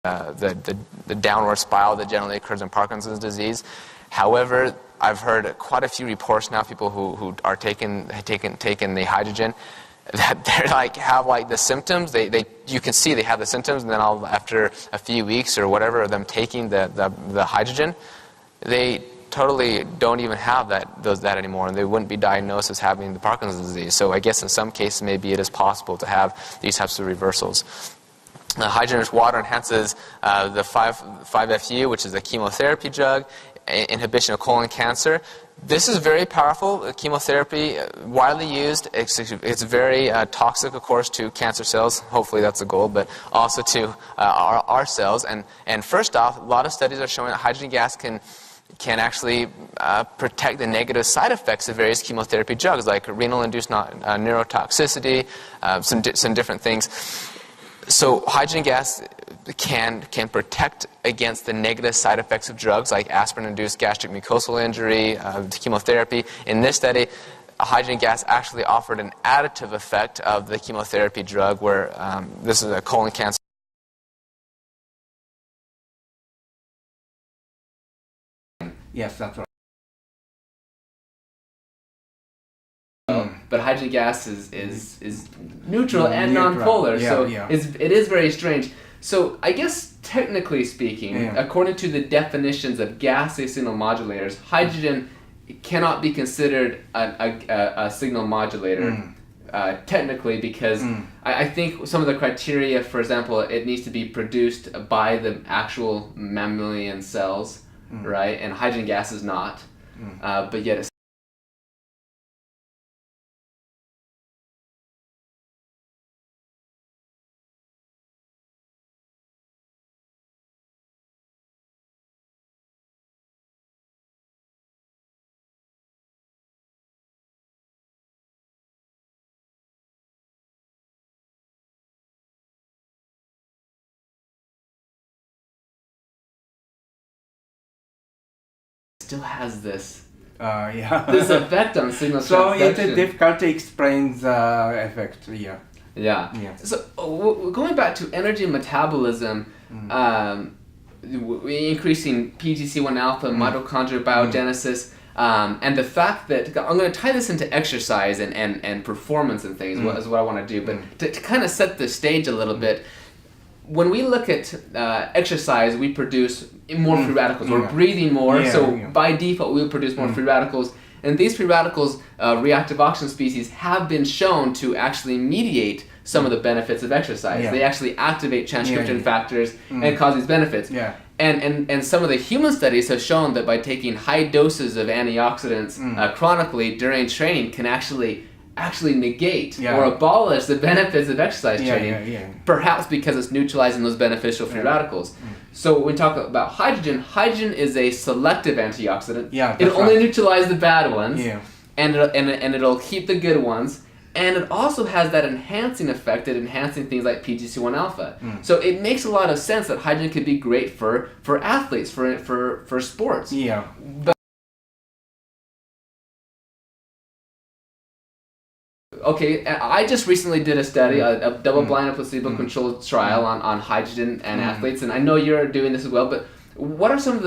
The downward spiral that generally occurs in Parkinson's disease. However, I've heard quite a few reports now, people who are taking the hydrogen, that they're have the symptoms. You can see they have the symptoms, and then after a few weeks or whatever of them taking the hydrogen, they totally don't even have that anymore, and they wouldn't be diagnosed as having the Parkinson's disease. So I guess in some cases maybe it is possible to have these types of reversals. Hydrogen-rich water enhances the 5-FU, which is a chemotherapy drug, inhibition of colon cancer. This is very powerful. Chemotherapy, widely used. It's very toxic, of course, to cancer cells. Hopefully that's the goal, but also to our cells. And first off, a lot of studies are showing that hydrogen gas can actually protect the negative side effects of various chemotherapy drugs, like renal-induced neurotoxicity, some different things. So hydrogen gas can protect against the negative side effects of drugs like aspirin-induced gastric mucosal injury, chemotherapy. In this study, hydrogen gas actually offered an additive effect of the chemotherapy drug, where this is a colon cancer. Yes, that's right. But hydrogen gas is neutral and Neutral. nonpolar, Yeah, so yeah. it is very strange. So I guess technically speaking, Yeah. according to the definitions of gaseous signal modulators, hydrogen cannot be considered a signal modulator. Technically, because I think some of the criteria, for example, it needs to be produced by the actual mammalian cells, right? And hydrogen gas is not, but yet it's still has this Yeah. this effect on signal So it's transduction. difficult to explain the effect. Yeah. Yeah. Yeah. So going back to energy metabolism, increasing PGC1 alpha, mitochondrial biogenesis, and the fact that I'm going to tie this into exercise and performance and things is what I want to do. But to kind of set the stage a little bit, when we look at exercise, we produce more free radicals. We're breathing more, so by default, we'll produce more free radicals. And these free radicals, reactive oxygen species, have been shown to actually mediate some of the benefits of exercise. Yeah. They actually activate transcription Yeah. factors and cause these benefits. Yeah. And some of the human studies have shown that by taking high doses of antioxidants chronically during training can actually negate or abolish the benefits of exercise training, perhaps because it's neutralizing those beneficial free radicals. So when we talk about hydrogen is a selective antioxidant. Yeah, It'll that's only right. neutralize the bad ones, Yeah. and it'll keep the good ones. And it also has that enhancing effect at enhancing things like PGC1 alpha. So it makes a lot of sense that hydrogen could be great for athletes, for sports. Yeah. Okay, I just recently did a study, a double-blind placebo-controlled trial on hydrogen and athletes, and I know you're doing this as well, but what are some of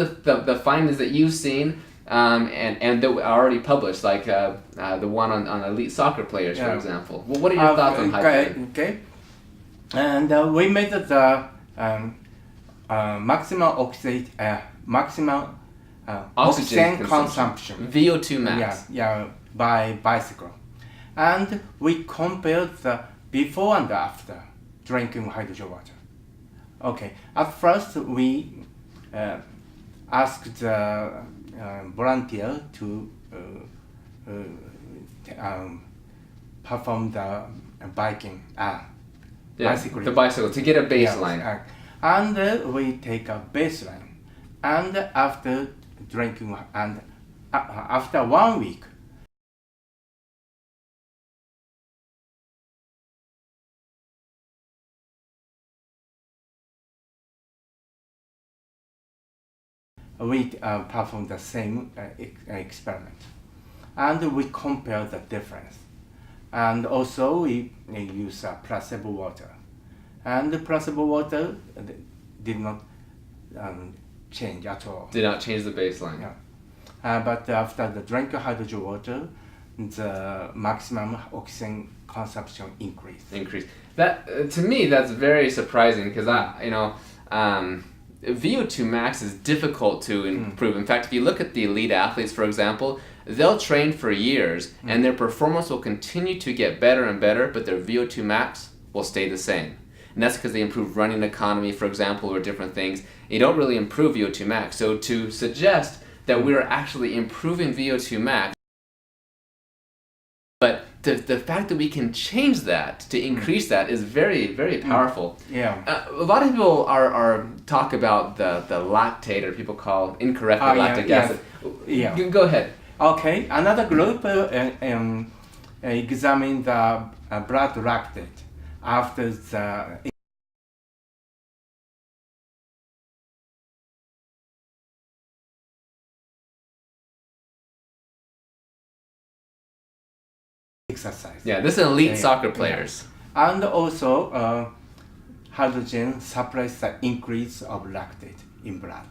the findings that you've seen and that are already published, like the one on elite soccer players, for example? What are your thoughts on hydrogen? Okay. And we measured the maximum oxygen consumption. VO2 max. Yeah, by bicycle. And we compared the before and after drinking hydrogen water. Okay, at first we asked the volunteer to perform the bicycling. The bicycle, to get a baseline. Yes, and we take a baseline. And after drinking, and after 1 week, we perform the same experiment, and we compare the difference. And also we use placebo water, and the placebo water did not change at all. Did not change the baseline. Yeah. But after the drink hydrogen water, the maximum oxygen consumption increased. That to me, that's very surprising because VO2 max is difficult to improve. In fact, if you look at the elite athletes, for example, they'll train for years and their performance will continue to get better and better, but their VO2 max will stay the same. And that's because they improve running economy, for example, or different things. You don't really improve VO2 max. So to suggest that we're actually improving VO2 max, but the fact that we can change that to increase that is very, very powerful. Yeah. A lot of people are talk about the lactate, or people call incorrectly lactic acid. Yeah. Go ahead. Okay, another group examined the blood lactate after the exercise. Yeah, this is elite Yeah, soccer yeah. players. And also, hydrogen suppresses the increase of lactate in blood.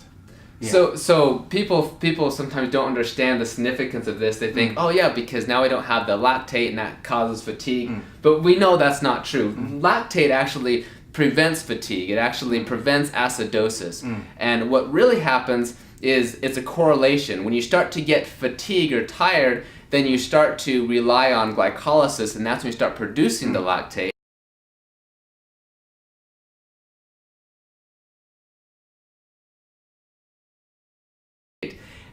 Yeah. So people sometimes don't understand the significance of this. They think, oh yeah, because now we don't have the lactate and that causes fatigue. But we know that's not true. Lactate actually prevents fatigue. It actually prevents acidosis. And what really happens is it's a correlation. When you start to get fatigued or tired, then you start to rely on glycolysis, and that's when you start producing the lactate.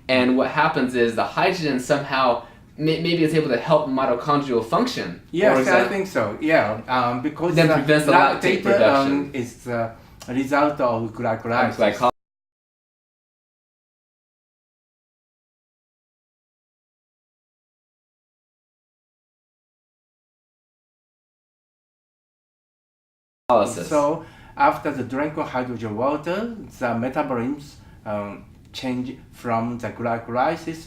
And what happens is the hydrogen somehow maybe is able to help mitochondrial function. Yes, I think so. Yeah, because Then prevents the lactate production. Is the result of glycolysis. So after the drink of hydrogen water, the metabolism change from the glycolysis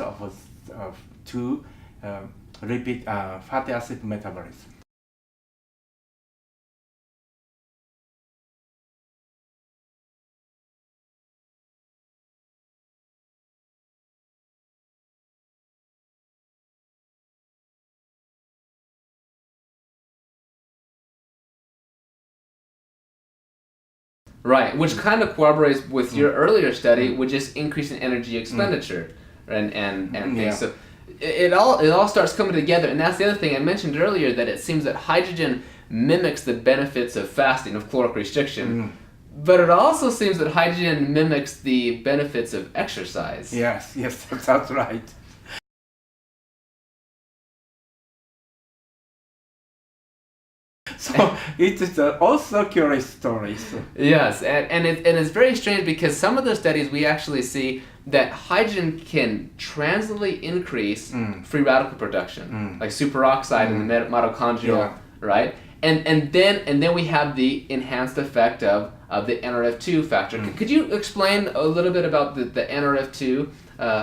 to lipid fatty acid metabolism. Right, which kind of corroborates with your earlier study, which is increasing energy expenditure and things. Yeah. So it all starts coming together, and that's the other thing I mentioned earlier, that it seems that hydrogen mimics the benefits of fasting, of caloric restriction. But it also seems that hydrogen mimics the benefits of exercise. Yes, that's right. So it is also curious story. So. Yes, and it's very strange because some of the studies we actually see that hydrogen can transiently increase free radical production, like superoxide in the mitochondrial, right? And then we have the enhanced effect of the NRF2 factor. Could you explain a little bit about the NRF2,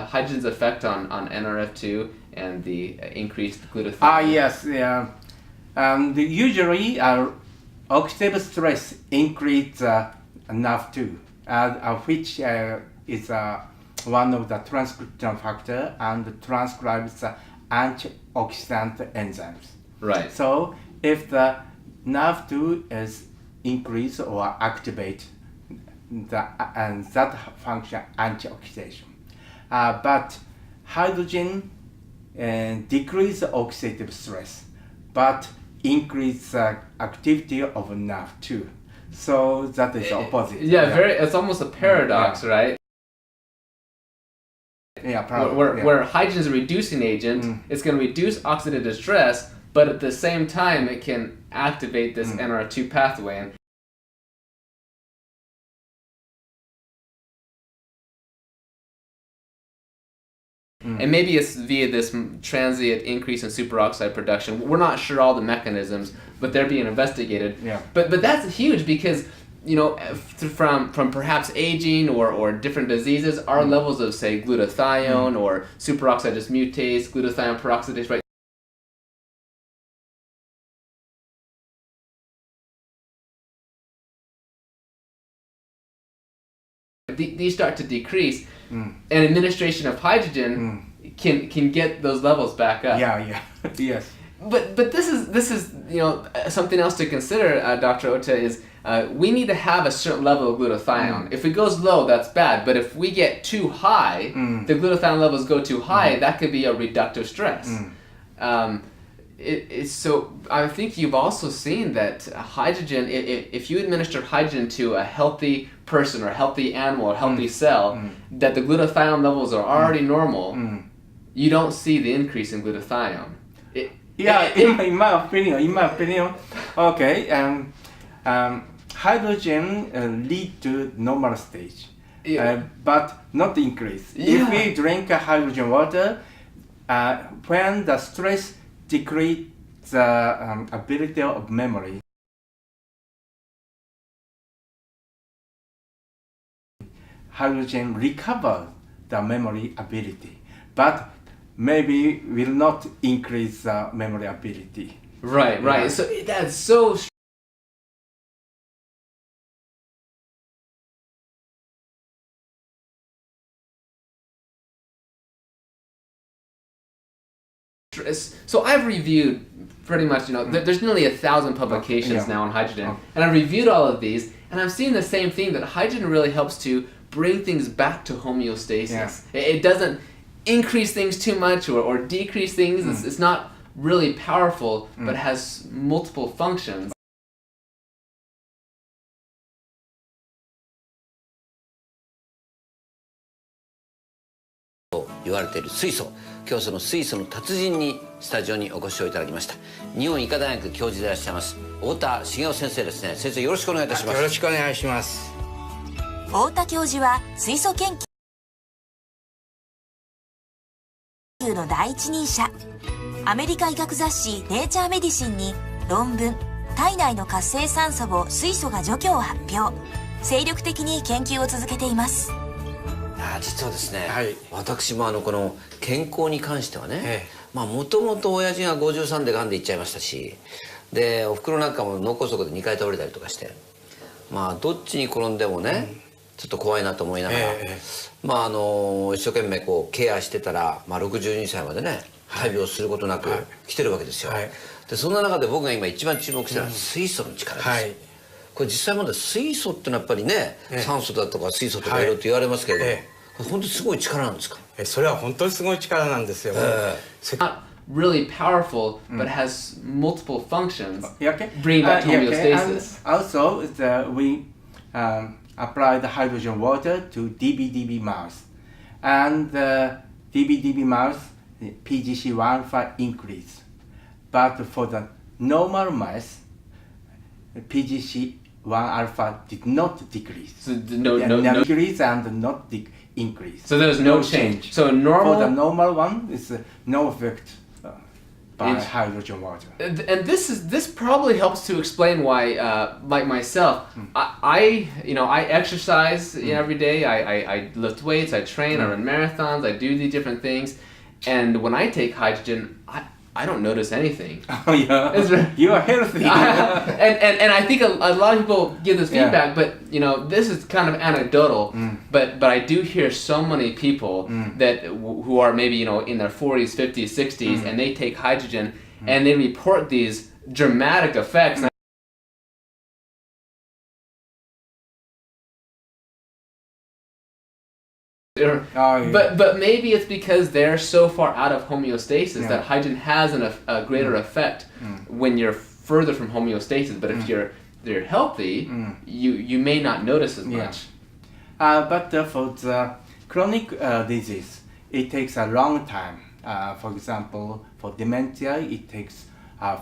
hydrogen's effect on NRF2 and the increased glutathione? Yes, yeah. Usually, oxidative stress increases NRF2, which is one of the transcription factor and transcribes the antioxidant enzymes. Right. So, if the NRF2 is increased or activate, and that function antioxidation. But hydrogen decrease oxidative stress, but increase activity of NRF2. So that is opposite. It's almost a paradox, right? Yeah, probably. Where hydrogen is a reducing agent, it's going to reduce oxidative stress, but at the same time it can activate this NRF2 pathway. And maybe it's via this transient increase in superoxide production. We're not sure all the mechanisms, but they're being investigated. Yeah. But that's huge because, you know, from perhaps aging or different diseases, our levels of, say, glutathione or superoxide dismutase, glutathione peroxidase, right? These start to decrease, and administration of hydrogen can get those levels back up. Yes. But this is you know, something else to consider, Dr. Ota, is we need to have a certain level of glutathione. If it goes low, that's bad. But if we get too high, the glutathione levels go too high, that could be a reductive stress. So I think you've also seen that hydrogen, if you administer hydrogen to a healthy person or a healthy animal or healthy cell, that the glutathione levels are already normal, you don't see the increase in glutathione. In my opinion, okay, hydrogen lead to normal stage, but not increase. If we drink hydrogen water, when the stress decrease the ability of memory, hydrogen recover the memory ability, but maybe will not increase memory ability. Right, right. Yeah. So that's so so I've reviewed pretty much, there's nearly 1,000 publications now on hydrogen, and I've reviewed all of these, and I'm seeing the same thing, that hydrogen really helps to bring things back to homeostasis. It doesn't increase things too much or decrease things. It's not really powerful, but has multiple functions. と言われている水素、今日その水素の達人にスタジオにお越しをいただきました。日本医科大学教授でいらっしゃいます太田茂雄先生ですね。先生、よろしくお願いいたします。よろしくお願いします。太田教授は水素研究の第一人者。アメリカ医学雑誌ネイチャーメディシンに論文「体内の活性酸素を水素が除去」を発表。精力的に研究を続けています。実はですね、はい、私もこの健康に関してはね、もともと親父が53でがんでいっちゃいましたし、でおふくろなんかも脳梗塞で2回倒れたりとかして、どっちに転んでもね、ちょっと怖いなと思いながら、一生懸命こうケアしてたら、62歳までね大病することなく来てるわけですよ。でそんな中で僕が今一番注目してるのは水素の力です。これ実際問題、水素ってのはやっぱりね、酸素だとか水素とかいろいろと言われますけれども、これ本当にすごい力なんですか？それは本当にすごい力なんですよ。Not really powerful, but has multiple functions. Okay. Bring back And homeostasis. also, we apply the hydrogen water to DBDB mouse, and the DBDB mouse PGC1 alpha increase, but for the normal mouse, PGC1 alpha did not decrease. So no decrease and not increase. So there's no change. So normal. For the normal one, is no effect by hydrogen water. And this probably helps to explain why, like myself, I exercise every day. I lift weights. I train. I run marathons. I do these different things, and when I take hydrogen, I don't notice anything. Oh yeah, you are healthy. and I think a lot of people give this feedback, but this is kind of anecdotal. But I do hear so many people that who are maybe in their 40s, 50s, 60s, and they take hydrogen and they report these dramatic effects. But maybe it's because they're so far out of homeostasis that hydrogen has a greater effect when you're further from homeostasis. But if you're healthy, you may not notice as much. But for the chronic disease, it takes a long time. For example, for dementia, it takes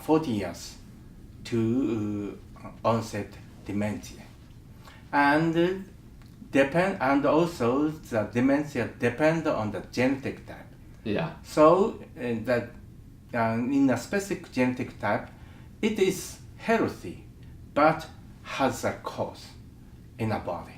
40 years to onset dementia, and also the dementia depend on the genetic type. Yeah. So that in a specific genetic type, it is healthy, but has a cause in a body.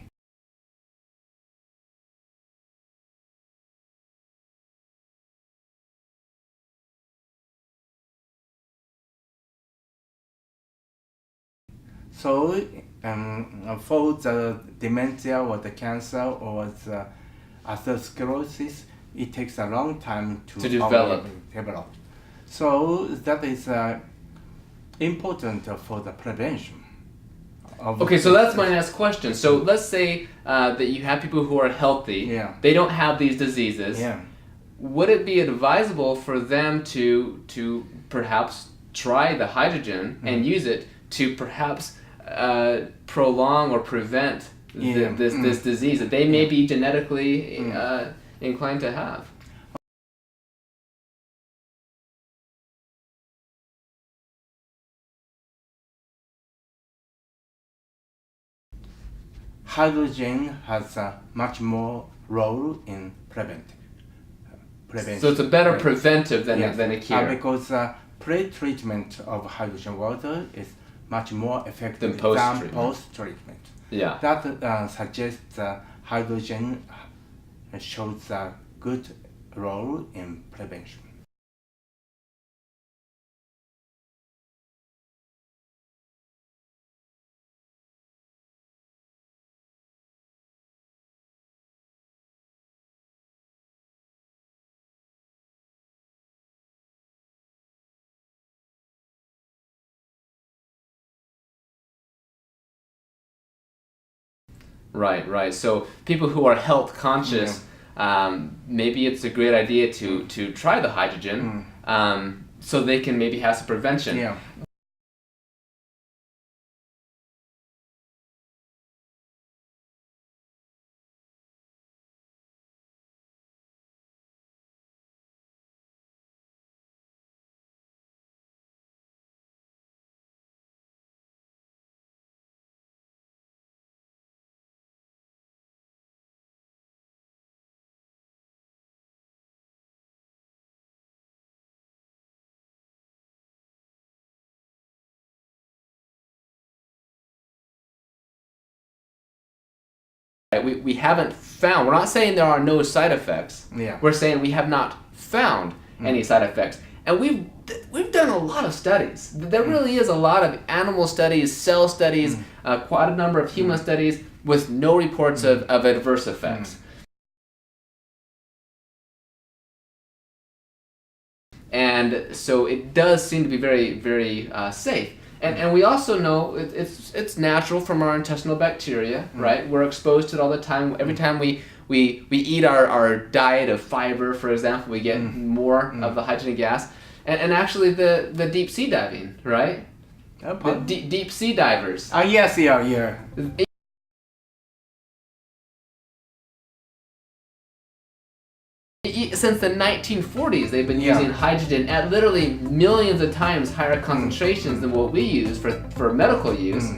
So for the dementia or the cancer or the atherosclerosis, it takes a long time to develop. So that is important for the prevention. Okay, so that's my next question. So let's say that you have people who are healthy. They don't have these diseases. Would it be advisable for them to perhaps try the hydrogen and use it to perhaps prolong or prevent this disease that they may be genetically inclined to have? Hydrogen has a much more role in prevention. So it's a better preventive than a cure. Because pre-treatment of hydrogen water is much more effective than post-treatment. That suggests hydrogen shows a good role in prevention. Right, right. So people who are health conscious, maybe it's a great idea to try the hydrogen, so they can maybe have some prevention. Yeah. We haven't found, we're not saying there are no side effects. Yeah. We're saying we have not found any side effects. And we've done a lot of studies. There really is a lot of animal studies, cell studies, quite a number of human studies with no reports of adverse effects. And so it does seem to be very, very safe. And we also know it's natural from our intestinal bacteria, right? We're exposed to it all the time. Every time we eat our diet of fiber, for example, we get more of the hydrogen gas. And actually the deep sea diving, right? The deep sea divers. Yes, yeah. Since the 1940s, they've been using hydrogen at literally millions of times higher concentrations than what we use for medical use,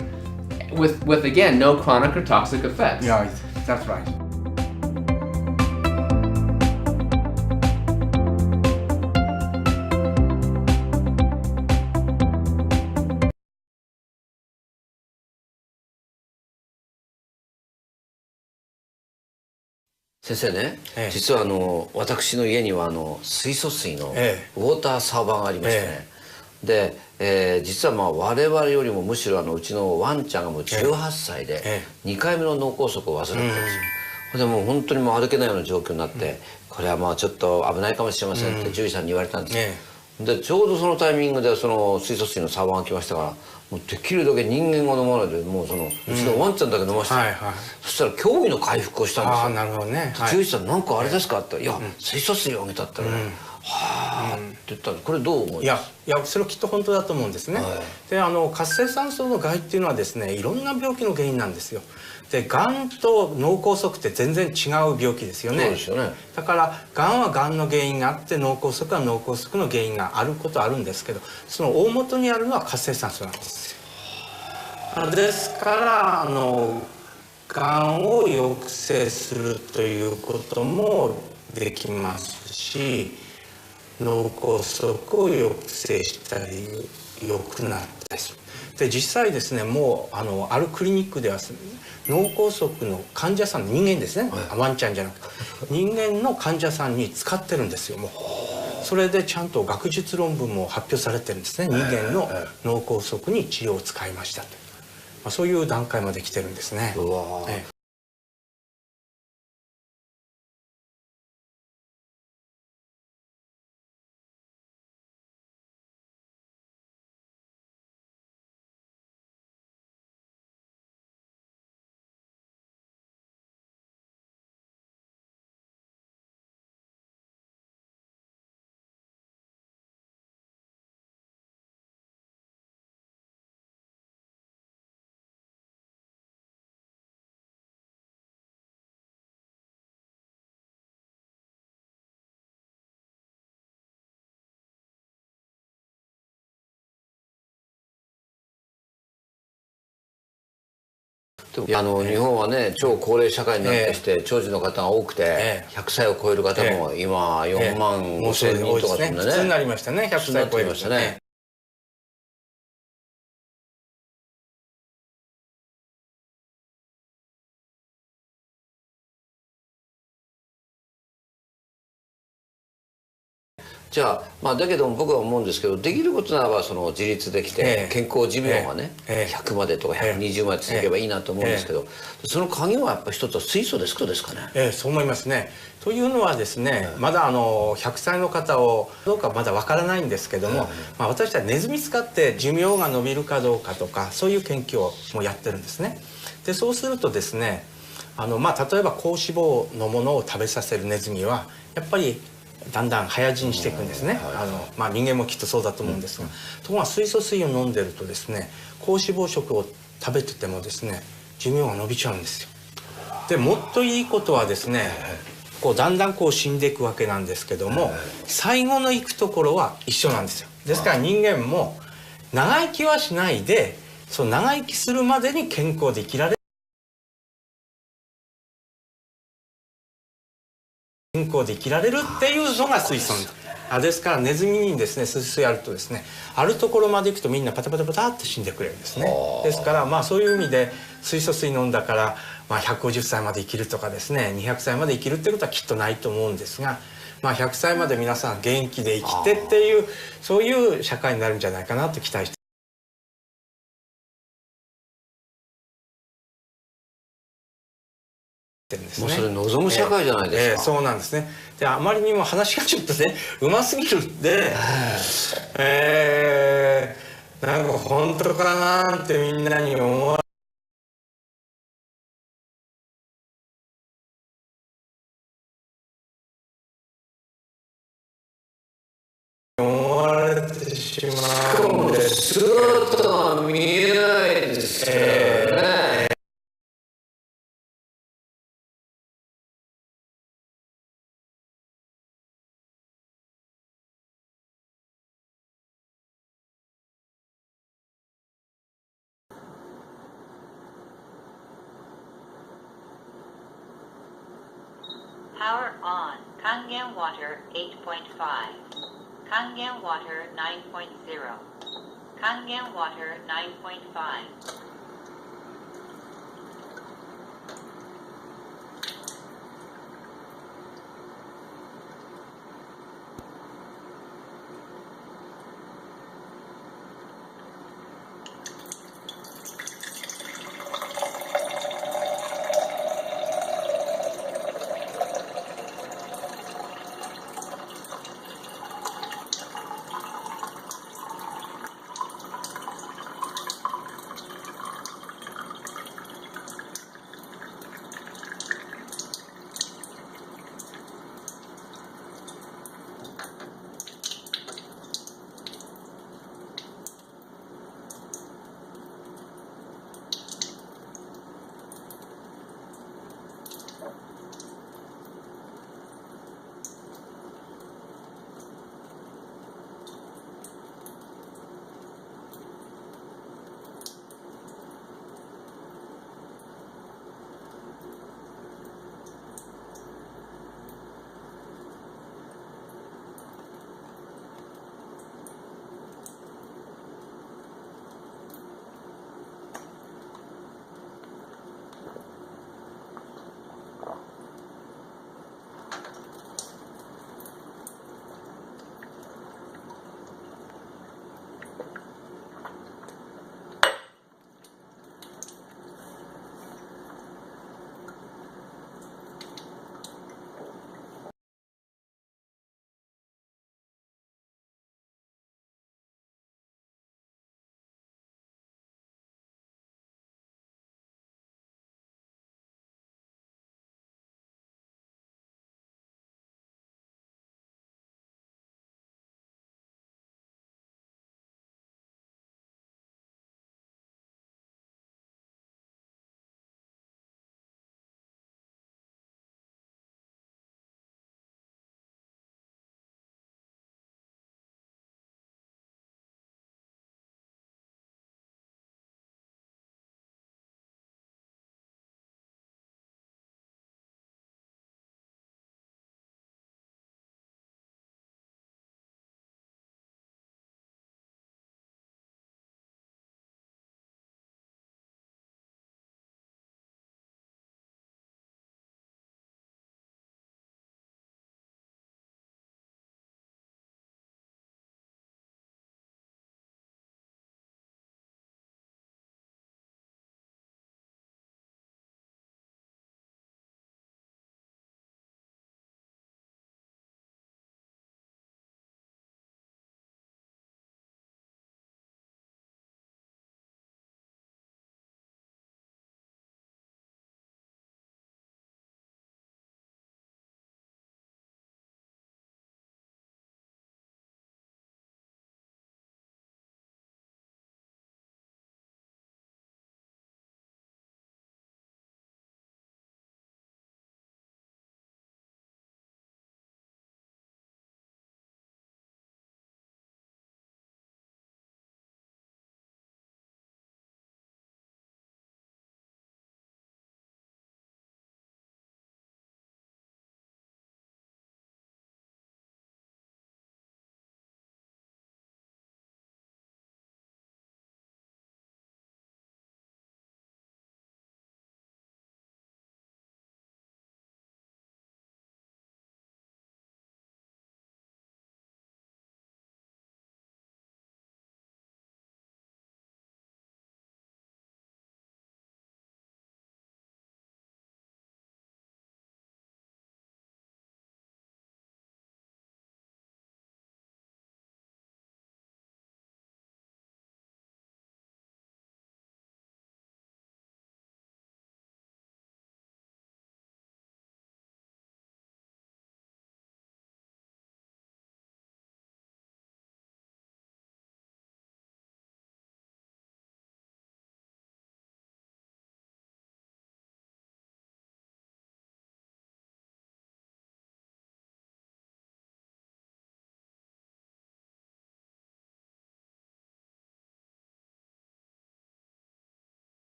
with again, no chronic or toxic effects. Yeah, that's right.先生ね、ええ実は私の家には水素水のウォーターサーバーがありましてね、で、実は我々よりもむしろうちのワンちゃんがもう18歳で2回目の脳梗塞を患ったんですよ。でもう本当にもう歩けないような状況になって、これはちょっと危ないかもしれませんって獣医さんに言われたんですよ。でちょうどそのタイミングでその水素水のサーバーが来ましたから、もうできるだけ人間が飲まないでもううちのワンちゃんだけ飲ませて、そしたら驚異の回復をしたんですよ。なるほどね。獣医師さんなんかあれですかって言ったら「いや水素水をあげた」って言ったらね「はあ」って言ったんです。これどう思います？いやそれはきっと本当だと思うんですね。で活性酸素の害っていうのはですね、いろんな病気の原因なんですよ。でがんと脳梗塞って全然違う病気ですよね。そうですよね。だからがんはがんの原因があって脳梗塞は脳梗塞の原因があることあるんですけど、その大元にあるのは活性酸素なんです。ですからがんを抑制するということもできますし、脳梗塞を抑制したり良くなったりする。で実際ですね、もうあるクリニックでは脳梗塞の患者さん、人間ですね、ワンちゃんじゃなくて人間の患者さんに使ってるんですよ。もうそれでちゃんと学術論文も発表されてるんですね。人間の脳梗塞に治療を使いましたと、そういう段階まで来てるんですね。日本はね超高齢社会になってきて長寿の方が多くて100歳を超える方も今4万5千人とかそんなね、普通になりましたね。100歳超えましたね。じゃあ、まあ、だけども僕は思うんですけど、できることならばその自立できて健康寿命がね、100までとか120まで続けばいいなと思うんですけど、その鍵はやっぱ一つは水素ですかね。そう思いますね。というのはですね、まだ100歳の方をどうかまだわからないんですけども、まあ、私たちネズミ使って寿命が伸びるかどうかとかそういう研究をもうやってるんですね。でそうするとですね、まあ、例えば高脂肪のものを食べさせるネズミはやっぱりだんだん早死にしていくんですね。まあ、人間もきっとそうだと思うんですが、ところが水素水を飲んでるとですね、高脂肪食を食べててもですね寿命が伸びちゃうんですよ。でもっといいことはですね、こうだんだんこう死んでいくわけなんですけども、最後の行くところは一緒なんですよ。ですから人間も長生きはしないで、その長生きするまでに健康で生きられる、健康で生きられるっていうのが水素ですからネズミにですね水素やるとですね、あるところまで行くとみんなパタパタパタって死んでくれるんですね。ですからまあそういう意味で水素水飲んだからまあ150歳まで生きるとかですね200歳まで生きるってことはきっとないと思うんですが、まあ100歳まで皆さん元気で生きてっていうそういう社会になるんじゃないかなと期待してもうそれ望む社会じゃないですか。そうなんですね。であまりにも話がちょっとねうますぎるんで、なんか本当かなってみんなに思われてしまうんです。姿が見えないですよね。Power on. Kangen water 8.5. Kangen water 9.0. Kangen water 9.5.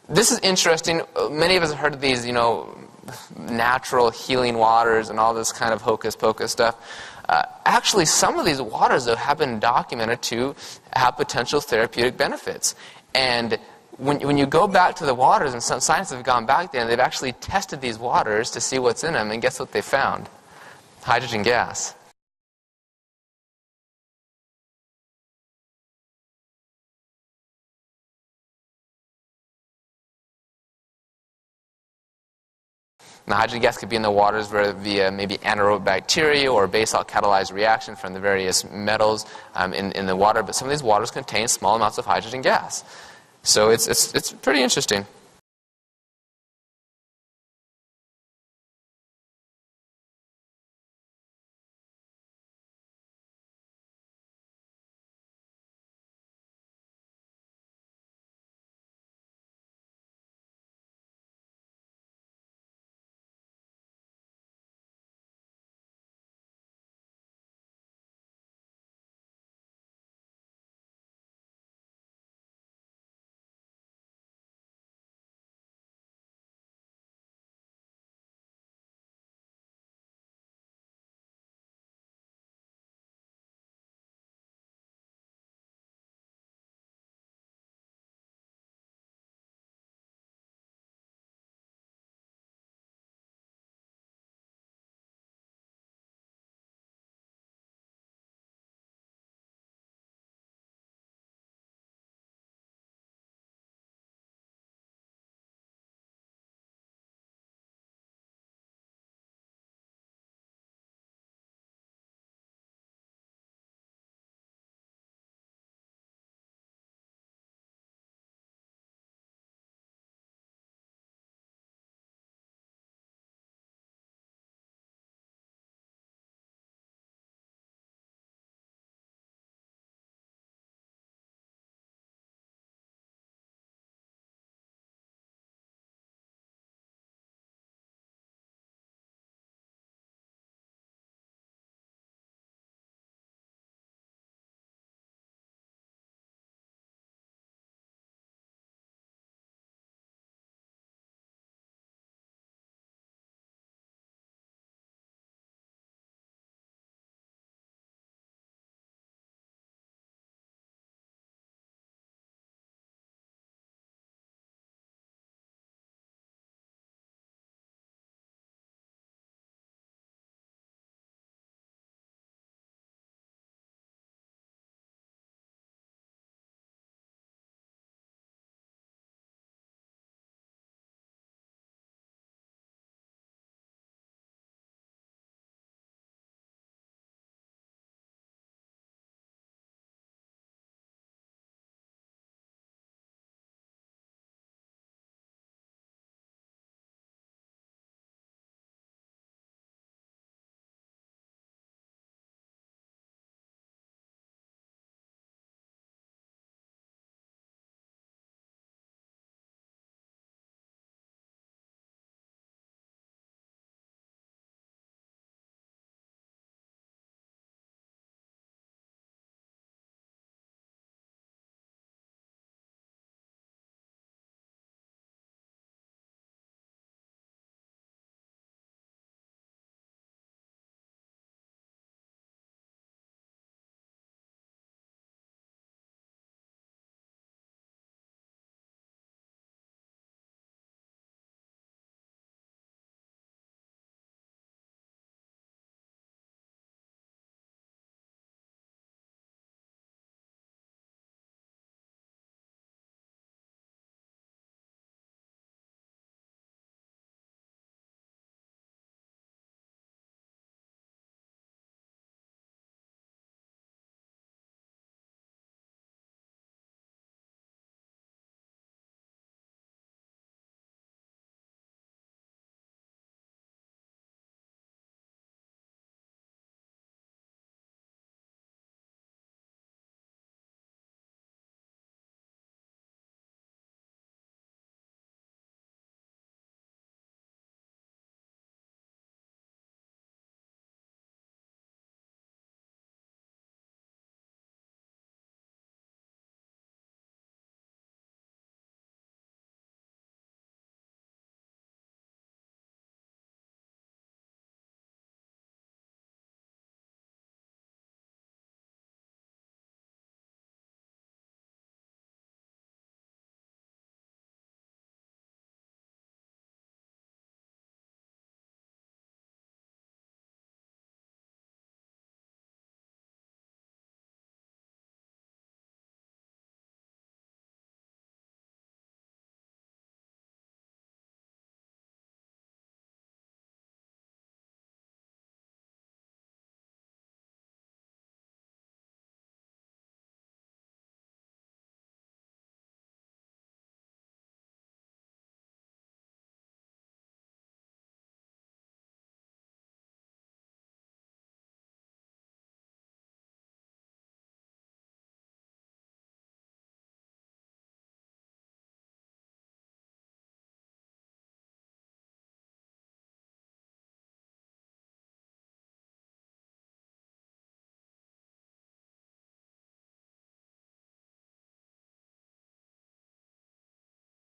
This is interesting. Many of us have heard of these, natural healing waters and all this kind of hocus pocus stuff. Actually, some of these waters, though, have been documented to have potential therapeutic benefits. And when you go back to the waters, and some scientists have gone back there, and they've actually tested these waters to see what's in them, and guess what they found? Hydrogen gas. Now, hydrogen gas could be in the waters via maybe anaerobic bacteria or basalt catalyzed reaction from the various metals in the water, but some of these waters contain small amounts of hydrogen gas. So it's pretty interesting.